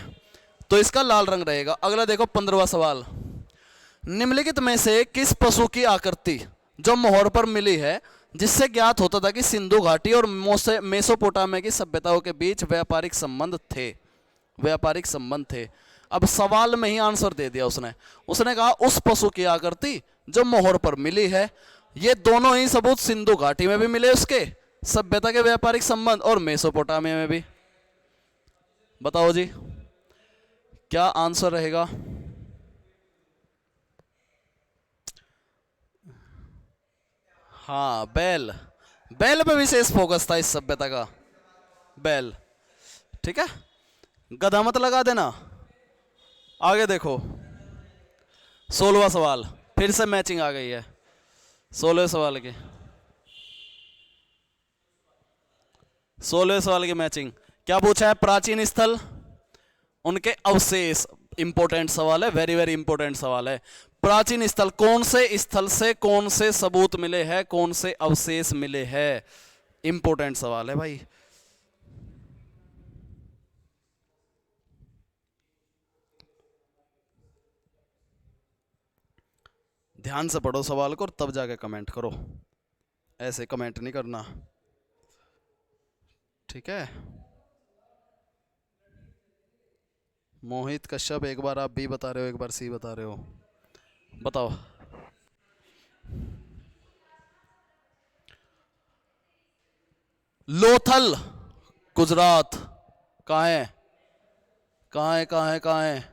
तो इसका लाल रंग रहेगा। अगला देखो 15वां सवाल, निम्नलिखित में से किस पशु की आकृति जो मोहर पर मिली है जिससे ज्ञात होता था कि सिंधु घाटी और मेसोपोटामिया की सभ्यताओं के बीच व्यापारिक संबंध थे। अब सवाल में ही आंसर दे दिया उसने कहा उस पशु की आकृति जो मोहर पर मिली है। ये दोनों ही सबूत सिंधु घाटी में भी मिले उसके, सभ्यता के व्यापारिक संबंध, और मेसोपोटामिया में भी। बताओ जी क्या आंसर रहेगा? हाँ बैल, बैल पे विशेष फोकस था इस सभ्यता का, बैल, ठीक है, गधा मत लगा देना। आगे देखो 16वां सवाल, फिर से मैचिंग आ गई है 16वें सवाल की, 16वें सवाल की मैचिंग। क्या पूछा है? प्राचीन स्थल, उनके अवशेष। इंपॉर्टेंट सवाल है, वेरी वेरी इंपॉर्टेंट सवाल है। प्राचीन स्थल, कौन से स्थल से कौन से सबूत मिले हैं, कौन से अवशेष मिले हैं, इंपॉर्टेंट सवाल है भाई। ध्यान से पढ़ो सवाल को और तब जाके कमेंट करो, ऐसे कमेंट नहीं करना, ठीक है। मोहित कश्यप, एक बार आप बी बता रहे हो, एक बार सी बता रहे हो, बताओ। लोथल गुजरात, कहाँ है, कहाँ है, कहाँ है, कहाँ है?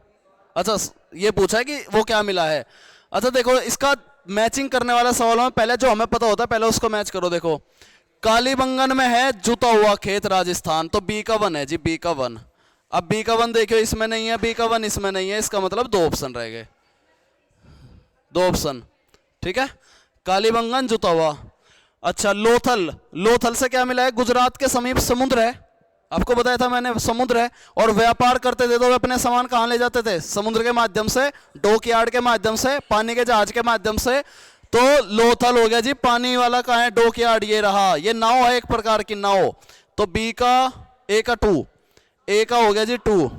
अच्छा ये पूछा है कि वो क्या मिला है। अच्छा देखो इसका मैचिंग करने वाला सवाल में पहले जो हमें पता होता है पहले उसको मैच करो। देखो कालीबंगन में है जुता हुआ खेत राजस्थान, तो बी का 1 है जी, बी का 1। अब बी का 1 देखियो इसमें नहीं है, बी का 1 इसमें नहीं है, इसका मतलब 2 ऑप्शन रह गए, 2 ऑप्शन, ठीक है, कालीबंगन जुतावा। अच्छा, लोथल, लोथल से क्या मिला है? गुजरात के समीप समुद्र है, आपको बताया था मैंने, समुद्र है। और व्यापार करते थे तो वे अपने सामान कहाँ ले जाते थे? समुद्र के माध्यम से, डॉक यार्ड के माध्यम से, पानी के जहाज के माध्यम से। तो लोथल हो गया जी, पानी वाला कहाँ है? डॉक यार्ड, ये रहा, ये नाव है, एक प्रकार की नाव। तो बी का ए का 2, ए का हो गया जी 2,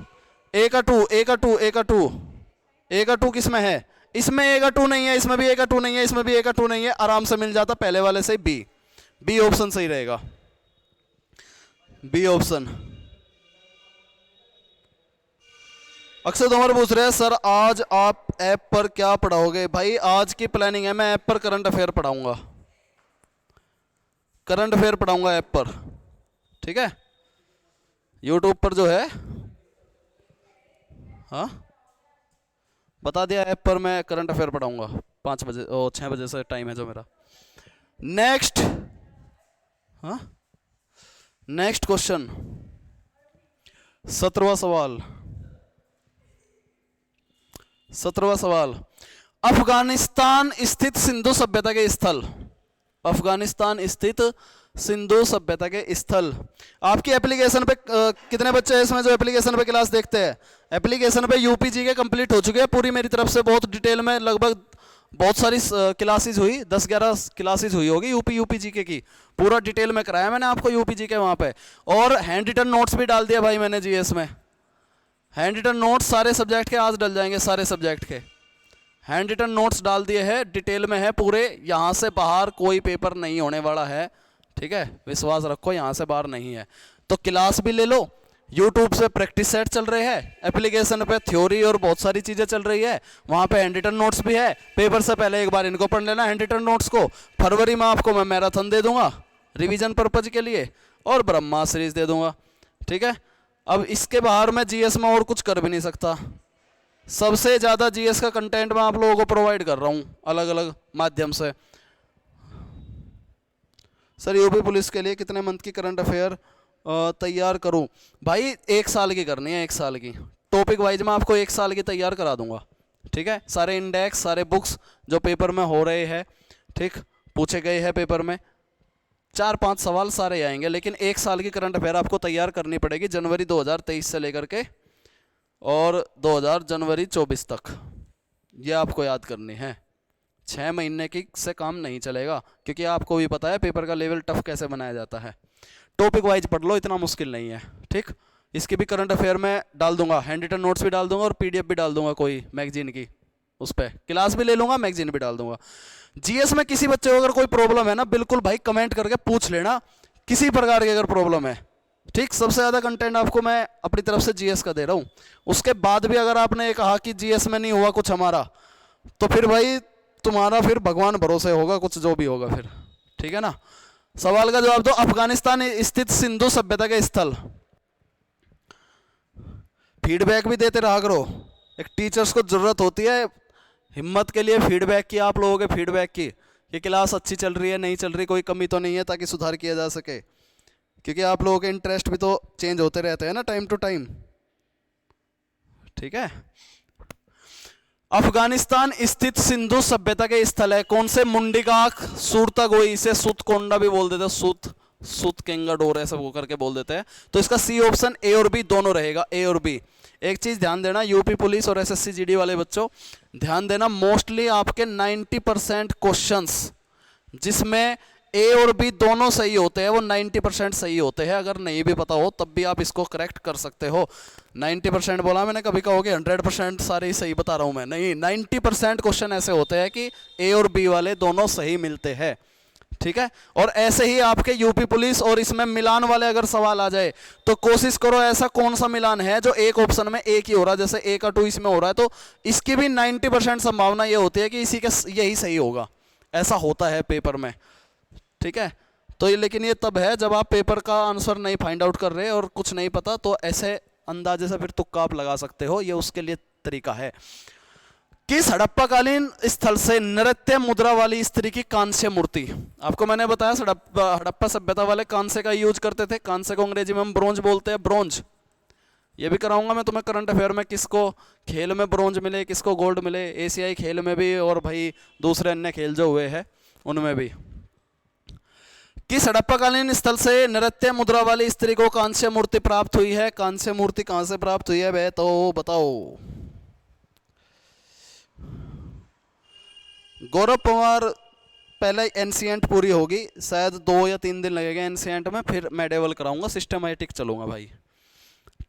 ए का 2, ए का 2, ए का 2, ए का 2 किसमें है? इसमें ए का 2 नहीं है, इसमें भी ए का 2 नहीं है, इसमें भी ए का 2 नहीं है, आराम से मिल जाता पहले वाले से बी। बी ऑप्शन सही रहेगा, बी ऑप्शन। अक्षय तोमर पूछ रहे हैं सर आज आप ऐप पर क्या पढ़ाओगे? भाई आज की प्लानिंग है, मैं ऐप पर करंट अफेयर पढ़ाऊंगा, करंट अफेयर पढ़ाऊंगा ऐप पर, ठीक है, यूट्यूब पर जो है। हाँ, बता दिया, ऐप पर मैं करंट अफेयर पढ़ाऊंगा 5 बजे और 6 बजे से टाइम है जो मेरा। नेक्स्ट, हाँ, नेक्स्ट क्वेश्चन, 17वां सवाल, 17वां सवाल। अफगानिस्तान स्थित सिंधु सभ्यता के स्थल, अफगानिस्तान स्थित सिंधु सभ्यता के स्थल। आपकी एप्लीकेशन पे कितने बच्चे हैं इसमें जो एप्लीकेशन पे क्लास देखते हैं? एप्लीकेशन पे यूपीजी के कंप्लीट हो चुके हैं पूरी मेरी तरफ से, बहुत डिटेल में, लगभग बहुत सारी क्लासेस हुई, 10-11 क्लासेस हुई होगी यूपीजी के की, पूरा डिटेल में कराया मैंने आपको यूपीजी के वहाँ पे। और हैंड रिटन नोट्स भी डाल दिया भाई मैंने जीएस में, हैंड रिटन नोट्स सारे सब्जेक्ट के आज डल जाएंगे, सारे सब्जेक्ट के हैंड रिटन नोट्स डाल दिए हैं, डिटेल में है पूरे, यहाँ से बाहर कोई पेपर नहीं होने वाला है, ठीक है, विश्वास रखो, यहाँ से बाहर नहीं है। तो क्लास भी ले लो, यूट्यूब से प्रैक्टिस सेट चल रहे हैं, एप्लीकेशन पे थ्योरी और बहुत सारी चीज़ें चल रही है, वहाँ पे हैंड रिटन नोट्स भी है। पेपर से पहले एक बार इनको पढ़ लेना हैंड रिटन नोट्स को। फरवरी में आपको मैं मैराथन दे दूंगा रिवीजन पर्पज के लिए, और ब्रह्मा सीरीज दे दूंगा, ठीक है। अब इसके बाहर मैं जीएस में और कुछ कर भी नहीं सकता, सबसे ज़्यादा जीएस का कंटेंट मैं आप लोगों को प्रोवाइड कर रहा हूँ अलग अलग माध्यम से। सर यूपी पुलिस के लिए कितने मंथ की करंट अफेयर तैयार करूं? भाई 1 साल की करनी है, 1 साल की, टॉपिक वाइज मैं आपको 1 साल की तैयार करा दूंगा, ठीक है। सारे इंडेक्स, सारे बुक्स जो पेपर में हो रहे हैं, ठीक, पूछे गए हैं पेपर में, 4-5 सवाल सारे आएंगे, लेकिन 1 साल की करंट अफेयर आपको तैयार करनी पड़ेगी, जनवरी 2023 से लेकर के और जनवरी 24 तक, ये आपको याद करनी है। 6 महीने की से काम नहीं चलेगा, क्योंकि आपको भी पता है पेपर का लेवल टफ कैसे बनाया जाता है। टॉपिक वाइज पढ़ लो, इतना मुश्किल नहीं है, ठीक। इसकी भी करंट अफेयर में डाल दूंगा, हैंड रिटन नोट्स भी डाल दूंगा और पीडीएफ भी डाल दूंगा, कोई मैगजीन की, उस पर क्लास भी ले लूंगा, मैगजीन भी डाल दूंगा। जीएस में किसी बच्चे को अगर कोई प्रॉब्लम है ना, बिल्कुल भाई कमेंट करके पूछ लेना, किसी प्रकार की अगर प्रॉब्लम है, ठीक। सबसे ज़्यादा कंटेंट आपको मैं अपनी तरफ से जीएस का दे रहा हूँ। उसके बाद भी अगर आपने कहा कि जीएस में नहीं हुआ कुछ हमारा, तो फिर भाई तुम्हारा फिर भगवान भरोसे होगा, कुछ जो भी होगा फिर, ठीक है ना। सवाल का जवाब दो, अफगानिस्तान स्थित सिंधु सभ्यता के स्थल। फीडबैक भी देते रहा करो, एक टीचर्स को जरूरत होती है हिम्मत के लिए फीडबैक की, आप लोगों के फीडबैक की, कि क्लास अच्छी चल रही है नहीं चल रही, कोई कमी तो नहीं है, ताकि सुधार किया जा सके, क्योंकि आप लोगों के इंटरेस्ट भी तो चेंज होते रहते हैं ना टाइम टू टाइम, ठीक है। अफगानिस्तान स्थित सिंधु सभ्यता के स्थल है कौन से? मुंडिकाक, सूरतागोई, इसे सुतकोंडा भी बोल देते हैं, सुत केंगाडोर ऐसा वो करके बोल देते हैं। तो इसका सी ऑप्शन ए और बी दोनों रहेगा, ए और बी। एक चीज ध्यान देना, यूपी पुलिस और एसएससी जीडी वाले बच्चों ध्यान देना, मोस्टली आपके 90% क्वेश्चंस जिसमें ए और बी दोनों सही होते हैं, वो 90% सही होते हैं। अगर नहीं भी पता हो तब भी आप इसको करेक्ट कर सकते हो। 90% बोला मैंने, कभी कहोगे 100% सारे ही सही बता रहा हूं मैं, नहीं, 90% क्वेश्चन ऐसे होते हैं कि ए और बी वाले दोनों सही मिलते हैं, ठीक है। और ऐसे ही आपके यूपी पुलिस और इसमें मिलान वाले अगर सवाल आ जाए तो कोशिश करो ऐसा कौन सा मिलान है जो एक ऑप्शन में एक ही हो रहा है, जैसे ए का 2 इसमें हो रहा है, तो इसकी भी 90% संभावना ये होती है कि इसी के यही सही होगा, ऐसा होता है पेपर में, ठीक है। तो ये, लेकिन ये तब है जब आप पेपर का आंसर नहीं फाइंड आउट कर रहे और कुछ नहीं पता, तो ऐसे अंदाजे से फिर तुक्का आप लगा सकते हो, ये उसके लिए तरीका है। किस हड़प्पाकालीन स्थल से नृत्य मुद्रा वाली स्त्री की कांस्य मूर्ति? आपको मैंने बताया हड़प्पा सभ्यता वाले कांस्य का यूज करते थे, कांस्य को अंग्रेजी में हम ब्रोंज बोलते हैं, ब्रोंज, ये भी कराऊंगा मैं तुम्हें करंट अफेयर में, किसको खेल में ब्रोंज मिले, किसको गोल्ड मिले, एशियाई खेल में भी और भाई दूसरे अन्य खेल जो हुए हैं उनमें भी। किस हड़प्पाकालीन स्थल से नृत्य मुद्रा वाली स्त्री को कांस्य मूर्ति प्राप्त हुई है? कांस्य मूर्ति कहां से प्राप्त हुई है बे, तो बताओ। गौरव पवार, पहले एनसीएंट पूरी होगी, शायद 2 या 3 दिन लगेगा एनसीएंट में, फिर मेडिवल कराऊंगा, सिस्टमैटिक चलूंगा भाई,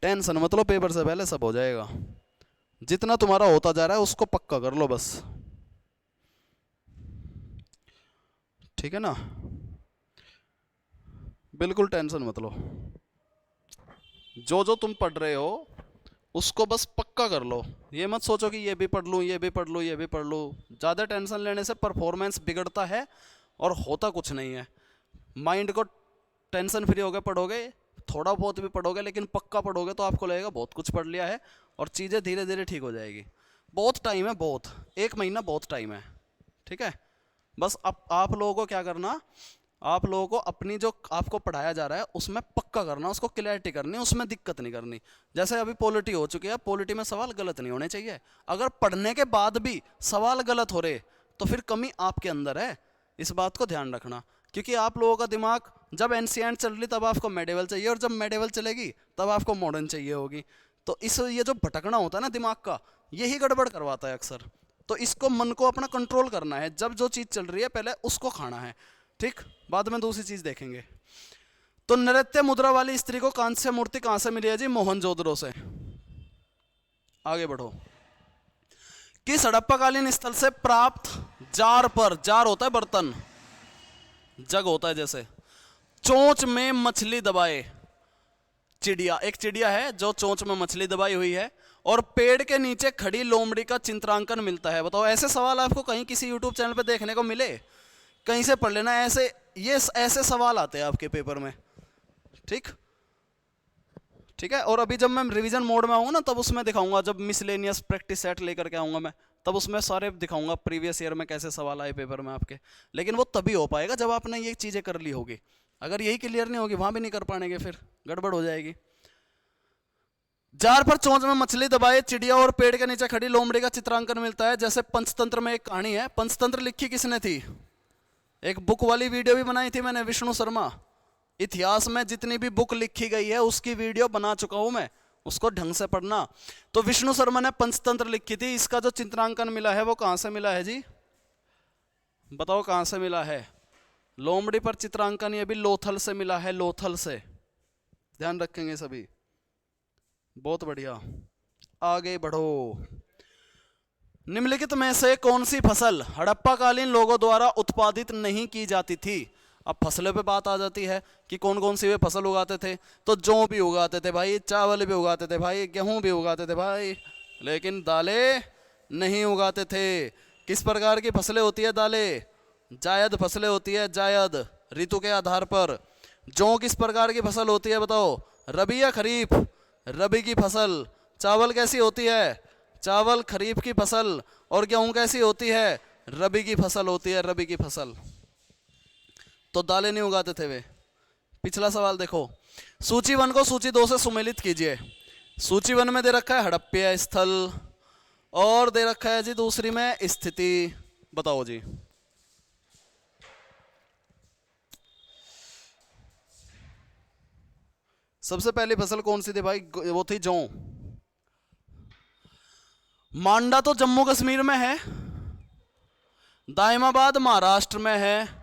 टेंशन मतलब पेपर से पहले सब हो जाएगा। जितना तुम्हारा होता जा रहा है उसको पक्का कर लो बस, ठीक है ना, बिल्कुल टेंशन मत लो। जो जो तुम पढ़ रहे हो उसको बस पक्का कर लो, ये मत सोचो कि ये भी पढ़ लूँ, ये भी पढ़ लूँ, ये भी पढ़ लूँ। ज़्यादा टेंशन लेने से परफॉर्मेंस बिगड़ता है और होता कुछ नहीं है। माइंड को टेंशन फ्री होकर पढ़ोगे, थोड़ा बहुत भी पढ़ोगे लेकिन पक्का पढ़ोगे तो आपको लगेगा बहुत कुछ पढ़ लिया है और चीज़ें धीरे धीरे ठीक हो जाएगी। बहुत टाइम है, बहुत, 1 महीना बहुत टाइम है, ठीक है। बस आप लोगों को क्या करना, आप लोगों को अपनी जो आपको पढ़ाया जा रहा है उसमें पक्का करना, उसको क्लैरिटी करनी, उसमें दिक्कत नहीं करनी। जैसे अभी पॉलिटी हो चुकी है, पॉलिटी में सवाल गलत नहीं होने चाहिए। अगर पढ़ने के बाद भी सवाल गलत हो रहे तो फिर कमी आपके अंदर है, इस बात को ध्यान रखना। क्योंकि आप लोगों का दिमाग जब एनसीएंट चल रही तब आपको मेडिवल चाहिए, और जब मेडिवल चलेगी तब आपको मॉडर्न चाहिए होगी। तो ये जो भटकना होता है ना दिमाग का, यही गड़बड़ करवाता है अक्सर। तो इसको, मन को अपना कंट्रोल करना है, जब जो चीज़ चल रही है पहले उसको खाना है, ठीक, बाद में दूसरी चीज देखेंगे। तो नृत्य मुद्रा वाली स्त्री को कांस्य मूर्ति कहां से मिली है जी? मोहनजोदड़ो से। आगे बढ़ो। किस हड़प्पाकालीन स्थल से प्राप्त जार पर, जार होता है बर्तन, जग होता है जैसे, चोंच में मछली दबाए चिड़िया, एक चिड़िया है जो चोंच में मछली दबाई हुई है और पेड़ के नीचे खड़ी लोमड़ी का चित्रांकन मिलता है। बताओ, ऐसे सवाल आपको कहीं किसी यूट्यूब चैनल पर देखने को मिले? कहीं से पढ़ लेना, ऐसे सवाल आते हैं आपके पेपर में, ठीक, ठीक है। और अभी जब मैं रिवीजन मोड में आऊंगा ना तब उसमें दिखाऊंगा, जब मिसलेनियस प्रैक्टिस सेट लेकर के आऊंगा मैं, तब उसमें सारे दिखाऊंगा प्रीवियस ईयर में कैसे सवाल आए पेपर में आपके। लेकिन वो तभी हो पाएगा जब आपने ये चीजें कर ली होगी। अगर यही क्लियर नहीं होगी वहां भी नहीं कर पाएंगे, फिर गड़बड़ हो जाएगी। जार पर चोंच में मछली दबाए चिड़िया और पेड़ के नीचे खड़ी लोमड़ी का चित्रांकन मिलता है। जैसे पंचतंत्र में एक कहानी है, पंचतंत्र लिखी किसने थी? एक बुक वाली वीडियो भी बनाई थी मैंने, विष्णु शर्मा। इतिहास में जितनी भी बुक लिखी गई है उसकी वीडियो बना चुका हूं मैं, उसको ढंग से पढ़ना। तो विष्णु शर्मा ने पंचतंत्र लिखी थी, इसका जो चित्रांकन मिला है वो कहां से मिला है जी? बताओ कहां से मिला है? लोमड़ी पर चित्रांकन ये भी लोथल से मिला है, लोथल से, ध्यान रखेंगे सभी। बहुत बढ़िया, आगे बढ़ो। निम्नलिखित में से कौन सी फसल हड़प्पाकालीन लोगों द्वारा उत्पादित नहीं की जाती थी? अब फसलों पे बात आ जाती है कि कौन कौन सी वे फसल उगाते थे। तो जौ भी उगाते थे भाई, चावल भी उगाते थे भाई, गेहूं भी उगाते थे भाई, लेकिन दालें नहीं उगाते थे। किस प्रकार की फसलें होती है दालें? जायद फसलें होती है, जायद, ऋतु के आधार पर। जौ किस प्रकार की फसल होती है बताओ? रबी या खरीफ? रबी की फसल। चावल कैसी होती है? चावल खरीफ की फसल। और गेहूं कैसी होती है? रबी की फसल होती है, रबी की फसल। तो दालें नहीं उगाते थे वे। पिछला सवाल देखो, सूची 1 को सूची 2 से सुमेलित कीजिए। सूची 1 में दे रखा है हड़प्पीय स्थल और दे रखा है जी दूसरी में स्थिति। बताओ जी, सबसे पहली फसल कौन सी थी भाई? वो थी जौ। मांडा तो जम्मू कश्मीर में है, दाइमाबाद महाराष्ट्र में है।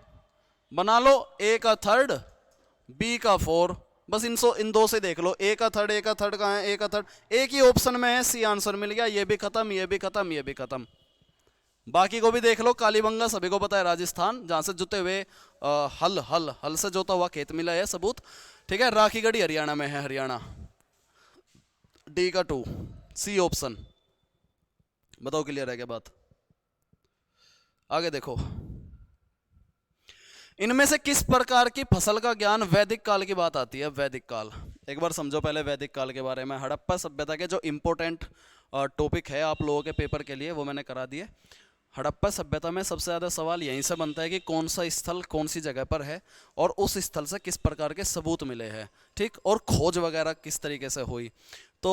बना लो ए का थर्ड, बी का 4, बस इन दो से देख लो। ए का थर्ड, ए का थर्ड कहाँ है? ए का थर्ड एक ही ऑप्शन में है, सी आंसर मिल गया। ये भी खत्म, ये भी खत्म, ये भी खत्म। बाकी को भी देख लो। कालीबंगा सभी को पता है, राजस्थान, जहां से जुते हुए हल से जोता हुआ खेत मिला है, सबूत, ठीक है। राखीगढ़ी हरियाणा में है, हरियाणा। डी का 2, सी ऑप्शन। बताओ क्लियर है क्या बात? आगे देखो, इनमें से किस प्रकार की फसल का ज्ञान वैदिक काल की बात आती है? वैदिक काल एक बार समझो पहले वैदिक काल के बारे में। हड़प्पा सभ्यता के जो इंपॉर्टेंट टॉपिक है आप लोगों के पेपर के लिए वो मैंने करा दिए। हड़प्पा सभ्यता में सबसे ज़्यादा सवाल यहीं से बनता है कि कौन सा स्थल कौन सी जगह पर है और उस स्थल से किस प्रकार के सबूत मिले हैं, ठीक, और खोज वगैरह किस तरीके से हुई। तो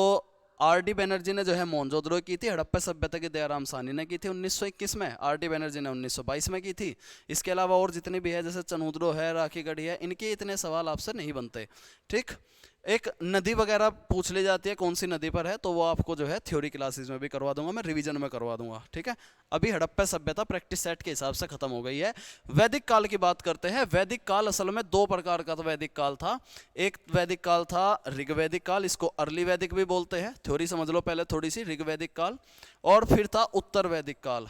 आर.डी. बनर्जी ने जो है मोहनजोदड़ो की थी, हड़प्पा सभ्यता की दयाराम साहनी ने की थी 1921 में, आर.डी. बनर्जी ने 1922 में की थी। इसके अलावा और जितने भी है जैसे चनूद्रो है, राखीगढ़ी है, इनके इतने सवाल आपसे नहीं बनते। ठीक, एक नदी वगैरह पूछ ली जाती है कौन सी नदी पर है, तो वो आपको जो है थ्योरी क्लासेस में भी करवा दूंगा, मैं रिवीजन में करवा दूंगा। ठीक है, अभी हड़प्पा सभ्यता प्रैक्टिस सेट के हिसाब से खत्म हो गई है। वैदिक काल की बात करते हैं। वैदिक काल असल में दो प्रकार का वैदिक काल था। एक वैदिक काल था ऋग्वैदिक काल, इसको अर्ली वैदिक भी बोलते हैं, थ्योरी समझ लो पहले थोड़ी सी। ऋग्वैदिक काल, और फिर था उत्तर वैदिक काल,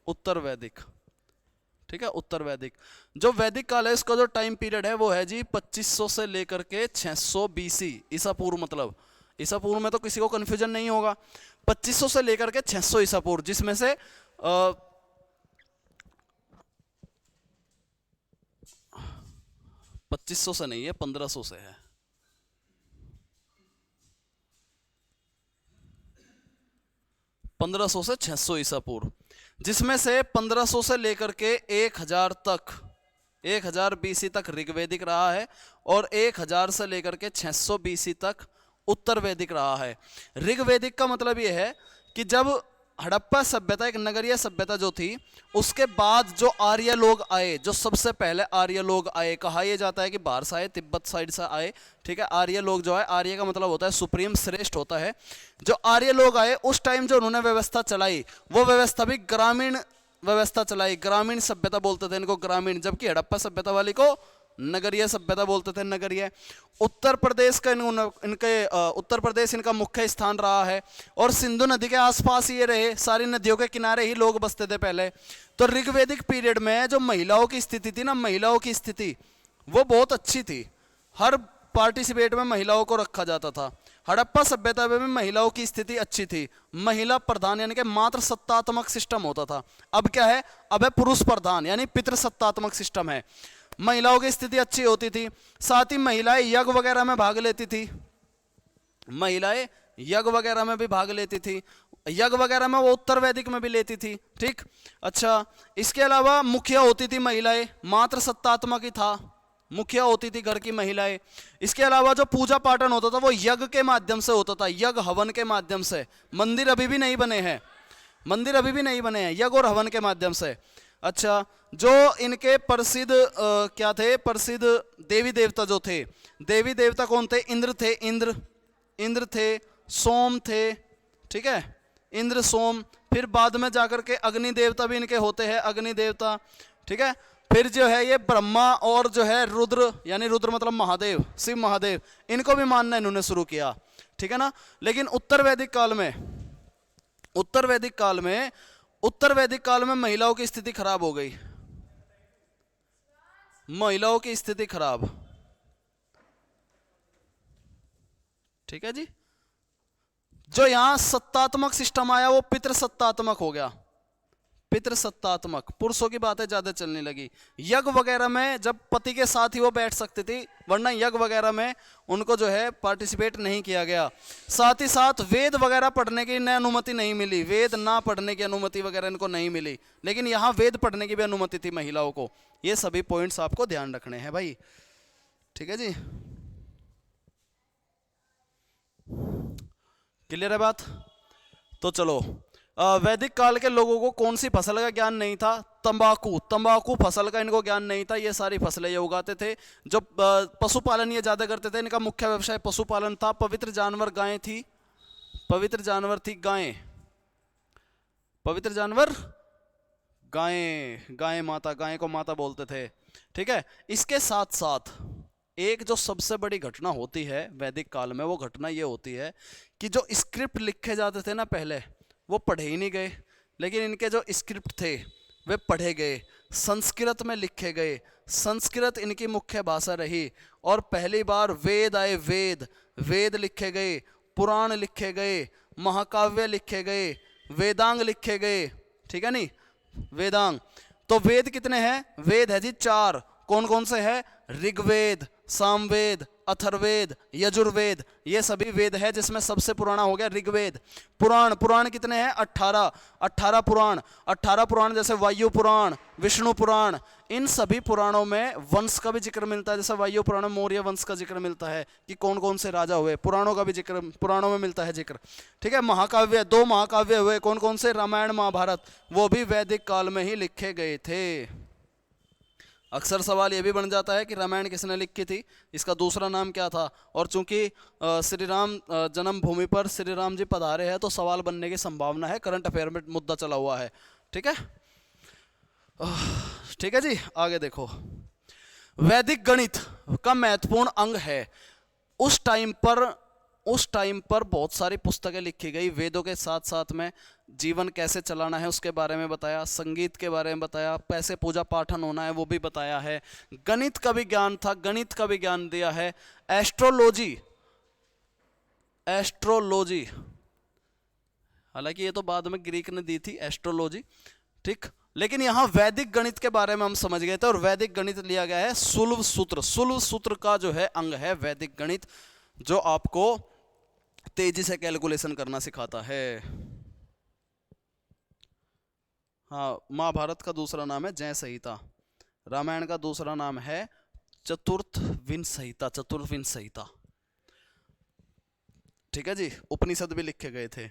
उत्तर वैदिक। ठीक है, उत्तर वैदिक। जो वैदिक काल है इसका जो टाइम पीरियड है वो है जी 2500 से लेकर के 600 BC ईसा पूर्व, मतलब ईसा पूर्व में तो किसी को कंफ्यूजन नहीं होगा। 2500 से लेकर के 600 ईसा पूर्व, जिसमें से 2500 से नहीं है, 1500 से है। 1500 से 600 ईसा पूर्व, जिसमें से 1500 से लेकर के 1000 तक, 1000 BC तक ऋग्वैदिक रहा है, और 1000 से लेकर के 600 BC तक उत्तर वैदिक रहा है। ऋग्वैदिक का मतलब यह है कि जब हड़प्पा सभ्यता एक नगरीय सभ्यता जो थी, उसके बाद जो आर्य लोग आए, जो सबसे पहले आर्य लोग आए, कहा यह जाता है कि बाहर से आए, तिब्बत साइड से आए। ठीक है, आर्य लोग जो है, आर्य का मतलब होता है सुप्रीम, श्रेष्ठ होता है। जो आर्य लोग आए उस टाइम जो उन्होंने व्यवस्था चलाई, वो व्यवस्था भी ग्रामीण व्यवस्था चलाई, ग्रामीण सभ्यता बोलते थे इनको, ग्रामीण, जबकि हड़प्पा सभ्यता वाली को नगरीय सभ्यता बोलते थे, नगरीय। उत्तर प्रदेश का उत्तर प्रदेश इनका मुख्य स्थान रहा है, और सिंधु नदी के आसपास ये रहे, सारी नदियों के किनारे ही लोग बसते थे पहले। तो ऋग्वैदिक पीरियड में जो महिलाओं की स्थिति थी ना, महिलाओं की स्थिति वो बहुत अच्छी थी, हर पार्टिसिपेट में महिलाओं को रखा जाता था। हड़प्पा सभ्यता में भी महिलाओं की स्थिति अच्छी थी, महिला प्रधान यानी कि मातृ सत्तात्मक सिस्टम होता था। अब क्या है, अब है पुरुष प्रधान यानी पितृ सत्तात्मक सिस्टम है। महिलाओं की स्थिति अच्छी होती थी, साथ ही महिलाएं यज्ञ वगैरह में भाग लेती थी, महिलाएं यज्ञ वगैरह में भी भाग लेती थी, यज्ञ वगैरह में वो उत्तर वैदिक में भी लेती थी। ठीक, अच्छा, इसके अलावा मुखिया होती थी महिलाएं, मातृ सत्तात्मक ही था, मुखिया होती थी घर की महिलाएं। इसके अलावा जो पूजा पाठन होता था वो यज्ञ के माध्यम से होता था, यज्ञ हवन के माध्यम से। मंदिर अभी भी नहीं बने हैं, मंदिर अभी भी नहीं बने हैं, यज्ञ और हवन के माध्यम से। अच्छा, जो इनके प्रसिद्ध क्या थे, प्रसिद्ध देवी देवता जो थे, देवी देवता कौन थे, इंद्र थे, इंद्र थे, सोम थे। ठीक है, इंद्र सोम, फिर बाद में जाकर के अग्नि देवता भी इनके होते हैं, अग्नि देवता। ठीक है, फिर जो है ये ब्रह्मा और जो है रुद्र, यानी रुद्र मतलब महादेव, शिव महादेव, इनको भी मानना इन्होंने शुरू किया। ठीक है ना। लेकिन उत्तर वैदिक काल में, उत्तर वैदिक काल में महिलाओं की स्थिति खराब हो गई, महिलाओं की स्थिति खराब। ठीक है जी, जो यहां सत्तात्मक सिस्टम आया वो पितृ सत्तात्मक हो गया, पितृ सत्तात्मक, पुरुषों की बातें ज्यादा चलने लगी। यज्ञ वगैरह में जब पति के साथ ही वो बैठ सकती थी, वरना यज्ञ वगैरह में उनको जो है पार्टिसिपेट नहीं किया गया। साथ ही साथ वेद वगैरह पढ़ने की अनुमति नहीं मिली, वेद ना पढ़ने की अनुमति वगैरह इनको नहीं मिली, लेकिन यहाँ वेद पढ़ने की भी अनुमति थी महिलाओं को। ये सभी पॉइंट्स आपको ध्यान रखने हैं भाई। ठीक है जी, क्लियर है बात। तो चलो, वैदिक काल के लोगों को कौन सी फसल का ज्ञान नहीं था, तंबाकू, तंबाकू फसल का इनको ज्ञान नहीं था। ये सारी फसलें ये उगाते थे। जो पशुपालन ये ज्यादा करते थे, इनका मुख्य व्यवसाय पशुपालन था। पवित्र जानवर गायें थी, पवित्र जानवर थी गायें, पवित्र जानवर गायें, गाय माता, गाय को माता बोलते थे। ठीक है, इसके साथ साथ एक जो सबसे बड़ी घटना होती है वैदिक काल में, वो घटना ये होती है कि जो स्क्रिप्ट लिखे जाते थे ना पहले, वो पढ़े ही नहीं गए, लेकिन इनके जो स्क्रिप्ट थे वे पढ़े गए, संस्कृत में लिखे गए। संस्कृत इनकी मुख्य भाषा रही, और पहली बार वेद आए, वेद, वेद लिखे गए, पुराण लिखे गए, महाकाव्य लिखे गए, वेदांग लिखे गए। ठीक है नहीं, वेदांग। तो वेद कितने हैं, वेद है जी 4। कौन कौन से है, ऋग्वेद, सामवेद, अथर्ववेद, यजुर्वेद, ये सभी वेद है जिसमें सबसे पुराना हो गया ऋग्वेद। पुराण, पुराण कितने हैं? 18। 18 पुराण। 18 पुराण जैसे वायु पुराण, विष्णु पुराण, इन सभी पुराणों में वंश का भी जिक्र मिलता है। जैसे वायु पुराण में मौर्य वंश का जिक्र मिलता है कि कौन कौन से राजा हुए, पुराणों का भी जिक्र पुराणों में मिलता है जिक्र। ठीक है, महाकाव्य, 2 महाकाव्य हुए, कौन कौन से? रामायण महाभारत, वो भी वैदिक काल में ही लिखे गए थे। अक्सर सवाल ये भी बन जाता है कि रामायण किसने लिखी थी, इसका दूसरा नाम क्या था। और चूंकि श्री राम जन्मभूमि पर श्री राम जी पधारे हैं तो सवाल बनने की संभावना है, करंट अफेयर में मुद्दा चला हुआ है। ठीक है, ठीक है जी, आगे देखो। वैदिक गणित का महत्वपूर्ण अंग है। उस टाइम पर बहुत सारी पुस्तकें लिखी गई, वेदों के साथ साथ में जीवन कैसे चलाना है उसके बारे में बताया, संगीत के बारे में बताया, कैसे पूजा पाठन होना है वो भी बताया है। गणित का भी ज्ञान था, गणित का भी ज्ञान दिया है। एस्ट्रोलॉजी, एस्ट्रोलॉजी, हालांकि ये तो बाद में ग्रीक ने दी थी एस्ट्रोलॉजी, ठीक, लेकिन यहां वैदिक गणित के बारे में हम समझ गए थे। और वैदिक गणित लिया गया है सुलभ सूत्र। सुलभ सूत्र का जो है अंग है वैदिक गणित, जो आपको तेजी से कैलकुलेशन करना सिखाता है। हाँ, महाभारत का दूसरा नाम है जय संहिता, रामायण का दूसरा नाम है चतुर्थविंश संहिता, चतुर्विंश संहिता। ठीक है जी, उपनिषद भी लिखे गए थे।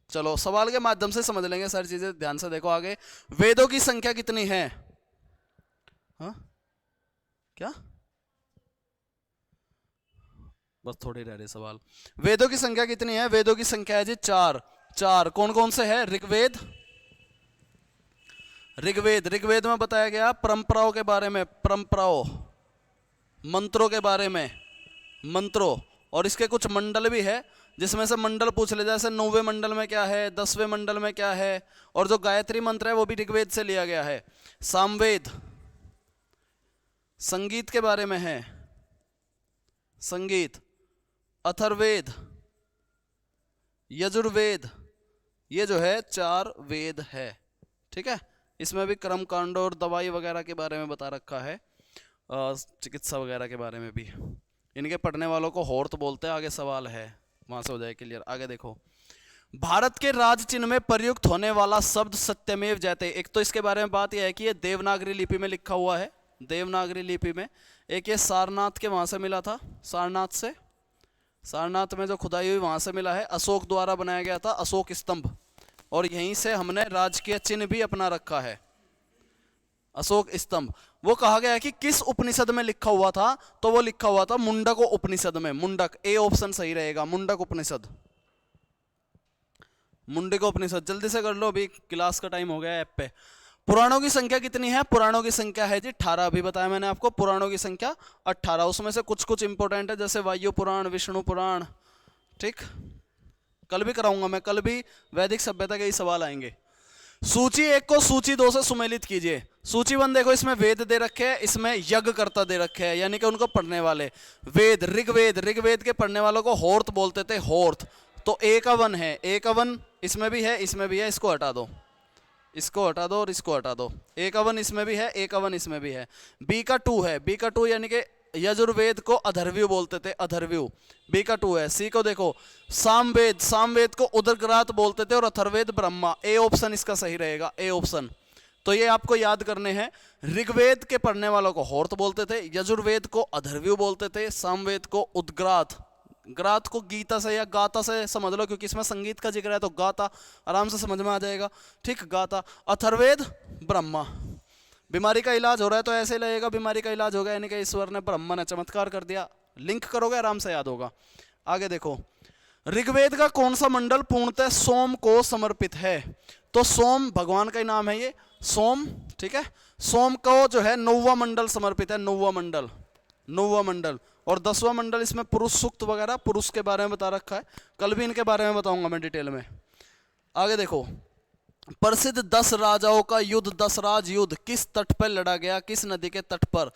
चलो सवाल के माध्यम से समझ लेंगे सारी चीजें, ध्यान से देखो आगे। वेदों की संख्या कितनी है? हाँ क्या? बस थोड़ी रह रही सवाल। वेदों की संख्या कितनी है? वेदों की संख्या है जी 4। 4 कौन कौन से है? ऋग्वेद, ऋग्वेद में बताया गया परंपराओं के बारे में, परंपराओं, मंत्रों के बारे में, मंत्रों, और इसके कुछ मंडल भी है जिसमें से मंडल पूछ ले, जैसे 9वें मंडल में क्या है, 10वें मंडल में क्या है। और जो गायत्री मंत्र है वो भी ऋग्वेद से लिया गया है। सामवेद संगीत के बारे में है, संगीत। अथर्ववेद, यजुर्वेद, ये जो है 4 वेद है। ठीक है, इसमें भी कर्म कांड और दवाई वगैरह के बारे में बता रखा है, चिकित्सा वगैरह के बारे में भी। इनके पढ़ने वालों को होर्त बोलते हैं। आगे सवाल है, वहां से हो जाए क्लियर। आगे देखो, भारत के राज चिन्ह में प्रयुक्त होने वाला शब्द सत्यमेव जयते। एक तो इसके बारे में बात यह है कि ये देवनागरी लिपि में लिखा हुआ है, देवनागरी लिपि में। एक ये सारनाथ के वहां से मिला था, सारनाथ से, सारनाथ में जो खुदाई हुई वहां से मिला है। अशोक द्वारा बनाया गया था, अशोक स्तंभ, और यहीं से हमने राजकीय चिन्ह भी अपना रखा है, अशोक स्तंभ। वो कहा गया है कि किस उपनिषद में लिखा हुआ था, तो वो लिखा हुआ था मुंडक उपनिषद में। मुंडक, ए ऑप्शन सही रहेगा, मुंडक उपनिषद, मुंडक उपनिषद। जल्दी से कर लो, अभी क्लास का टाइम हो गया है ऐप पे। पुराणों की संख्या कितनी है? पुराणों की संख्या है जी 18। अभी बताया मैंने आपको, पुराणों की संख्या 18। उसमें से कुछ कुछ इंपॉर्टेंट है, जैसे वायु पुराण, विष्णु पुराण। ठीक, कल भी कराऊंगा मैं, कल भी वैदिक सभ्यता के ही सवाल आएंगे। सूची 1 को सूची 2 से सुमेलित कीजिए। सूची 1 देखो, इसमें वेद दे रखे हैं, इसमें यज्ञ कर्ता दे रखे हैं, यानी कि उनको पढ़ने वाले। वेद, ऋग्वेद, ऋग्वेद के पढ़ने वालों को होर्त बोलते थे, होर्त। तो ए का 1 है, ए का 1 इसमें भी है, इसमें भी है, इसको हटा दो, इसको हटा दो और इसको हटा दो। ए का 1 इसमें भी है, ए का 1 इसमें भी है। बी का 2 है, बी का 2 यानी कि यजुर्वेद को अधर्व्यू बोलते थे, अधर्व्यू, बी का 2 है। सी को देखो, सामवेद, सामवेद को उदरग्रात बोलते थे, और अथर्ववेद ब्रह्मा। ए ऑप्शन इसका सही रहेगा, ए ऑप्शन। तो ये आपको याद करने हैं। ऋग्वेद के पढ़ने वालों को होर्त बोलते थे, यजुर्वेद को अधर्व्यू बोलते थे, सामवेद को उद्ग्रात। ग्रात को गीता से या गाता से समझ लो, क्योंकि इसमें संगीत का जिक्र है, तो गाता आराम से समझ में आ जाएगा। ठीक, गाता। अथर्ववेद ब्रह्मा। बीमारी का इलाज हो रहा है तो ऐसे लगेगा बीमारी का इलाज होगा, यानी कि ईश्वर ने, ब्रह्मा ने चमत्कार कर दिया। लिंक करोगे आराम से याद होगा। आगे देखो, ऋग्वेद का कौन सा मंडल पूर्णतः सोम को समर्पित है? तो सोम भगवान का ही नाम है ये, सोम। ठीक है, सोम को जो है 9वां मंडल समर्पित है, 9वां मंडल, 9वां मंडल। और 10वां मंडल इसमें पुरुष सूक्त वगैरह, पुरुष के बारे में बता रखा है। कल भी इनके बारे में बताऊंगा मैं डिटेल में। आगे देखो, प्रसिद्ध 10 राजाओं का युद्ध, 10 राज युद्ध किस तट पर लड़ा गया, किस नदी के तट पर?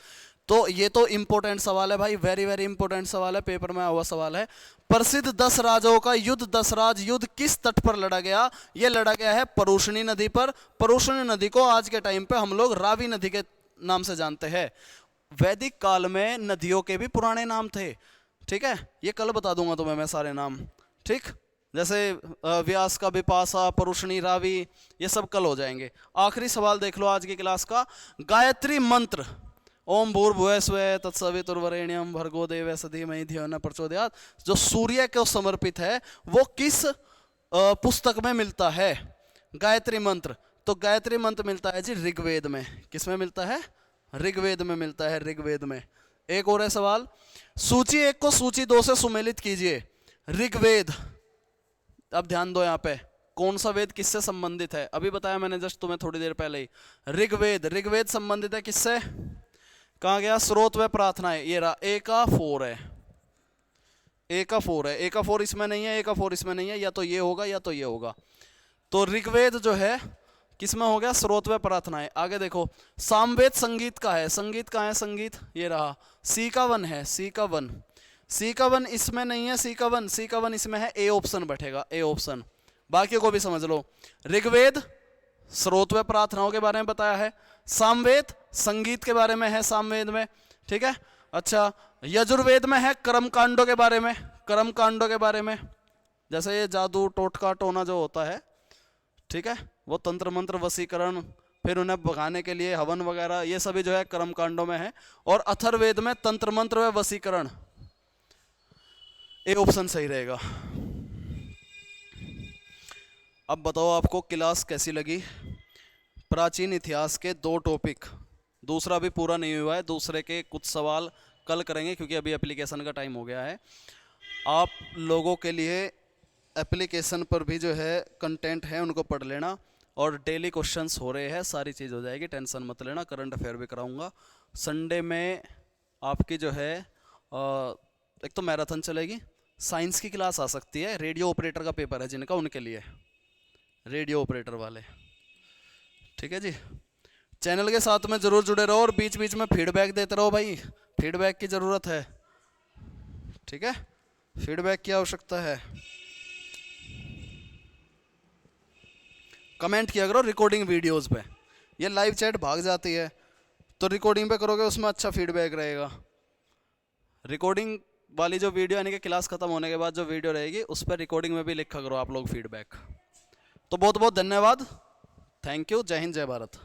तो ये तो इंपॉर्टेंट सवाल है भाई, वेरी वेरी इंपॉर्टेंट सवाल है, पेपर में आया हुआ सवाल है। प्रसिद्ध 10 राजाओं का युद्ध, 10 राज युद्ध किस तट पर लड़ा गया? ये लड़ा गया है परुषणी नदी पर। परुषणी नदी को आज के टाइम पे हम लोग रावी नदी के नाम से जानते हैं। वैदिक काल में नदियों के भी पुराने नाम थे, ठीक है, ये कल बता दूंगा तुम्हें मैं सारे नाम, ठीक, जैसे व्यास का विपाशा, परुष्णी, रावी, ये सब कल हो जाएंगे। आखिरी सवाल देख लो आज की क्लास का, गायत्री मंत्र ओम भूर्भुवः स्वः तत्सवितुर्वरेण्यं भर्गो देवस्य धीमहि धियो न प्रचोदयात्, जो सूर्य को समर्पित है, वो किस पुस्तक में मिलता है? गायत्री मंत्र। तो गायत्री मंत्र मिलता है जी ऋग्वेद में। किस में मिलता है? ऋग्वेद में मिलता है, ऋग्वेद में। एक और है सवाल, सूची 1 को सूची 2 से सुमेलित कीजिए। ऋग्वेद, अब ध्यान दो यहाँ पे, कौन सा वेद किससे संबंधित है? अभी बताया मैंने जस्ट तुम्हें थोड़ी देर पहले ही, ऋग्वेद। ऋग्वेद संबंधित है किससे? कहाँ गया? स्रोत व प्रार्थनाएं, ये रहा, ए का 4 है, ए का 4 है, ए का 4 इसमें नहीं है, ए का 4 इसमें नहीं है, या तो ये होगा या तो ये होगा। तो ऋग्वेद जो है किसमें हो गया? स्रोत व प्रार्थनाएं। आगे देखो, सामवेद संगीत का है, संगीत का है, संगीत ये रहा, सी का 1 है, सी का 1, सी का 1 इसमें नहीं है, सी का 1, सी का 1 इसमें है, ए ऑप्शन बैठेगा, ए ऑप्शन। बाकी को भी समझ लो, ऋग्वेद स्रोत व प्रार्थनाओं के बारे में बताया है, सामवेद संगीत के बारे में है, सामवेद में, ठीक है। अच्छा, यजुर्वेद में है कर्म कांडों के बारे में, कर्म कांडों के बारे में, जैसे ये जादू टोटका टोना जो होता है, ठीक है, वो तंत्र मंत्र वशीकरण, फिर उन्हें भगाने के लिए हवन वगैरह, ये सभी जो है कर्म कांडों में है। और अथर्ववेद में तंत्र मंत्र व वशीकरण, ए ऑप्शन सही रहेगा। अब बताओ आपको क्लास कैसी लगी? प्राचीन इतिहास के 2 टॉपिक, दूसरा भी पूरा नहीं हुआ है, दूसरे के कुछ सवाल कल करेंगे क्योंकि अभी एप्लीकेशन का टाइम हो गया है। आप लोगों के लिए एप्लीकेशन पर भी जो है कंटेंट है, उनको पढ़ लेना, और डेली क्वेश्चंस हो रहे हैं, सारी चीज़ हो जाएगी, टेंशन मत लेना। करंट अफेयर भी कराऊंगा। संडे में आपकी जो है एक तो मैराथन चलेगी, साइंस की क्लास आ सकती है, रेडियो ऑपरेटर का पेपर है जिनका, उनके लिए, रेडियो ऑपरेटर वाले, ठीक है जी। चैनल के साथ में ज़रूर जुड़े रहो और बीच बीच में फीडबैक देते रहो भाई, फीडबैक की ज़रूरत है, ठीक है, फीडबैक की आवश्यकता है। कमेंट किया करो रिकॉर्डिंग वीडियोस पे, ये लाइव चैट भाग जाती है, तो रिकॉर्डिंग पे करोगे उसमें अच्छा फीडबैक रहेगा। रिकॉर्डिंग वाली जो वीडियो यानी कि क्लास खत्म होने के बाद जो वीडियो रहेगी, उस पर रिकॉर्डिंग में भी लिखा करो आप लोग फीडबैक। तो बहुत बहुत धन्यवाद, थैंक यू, जय हिंद, जय भारत।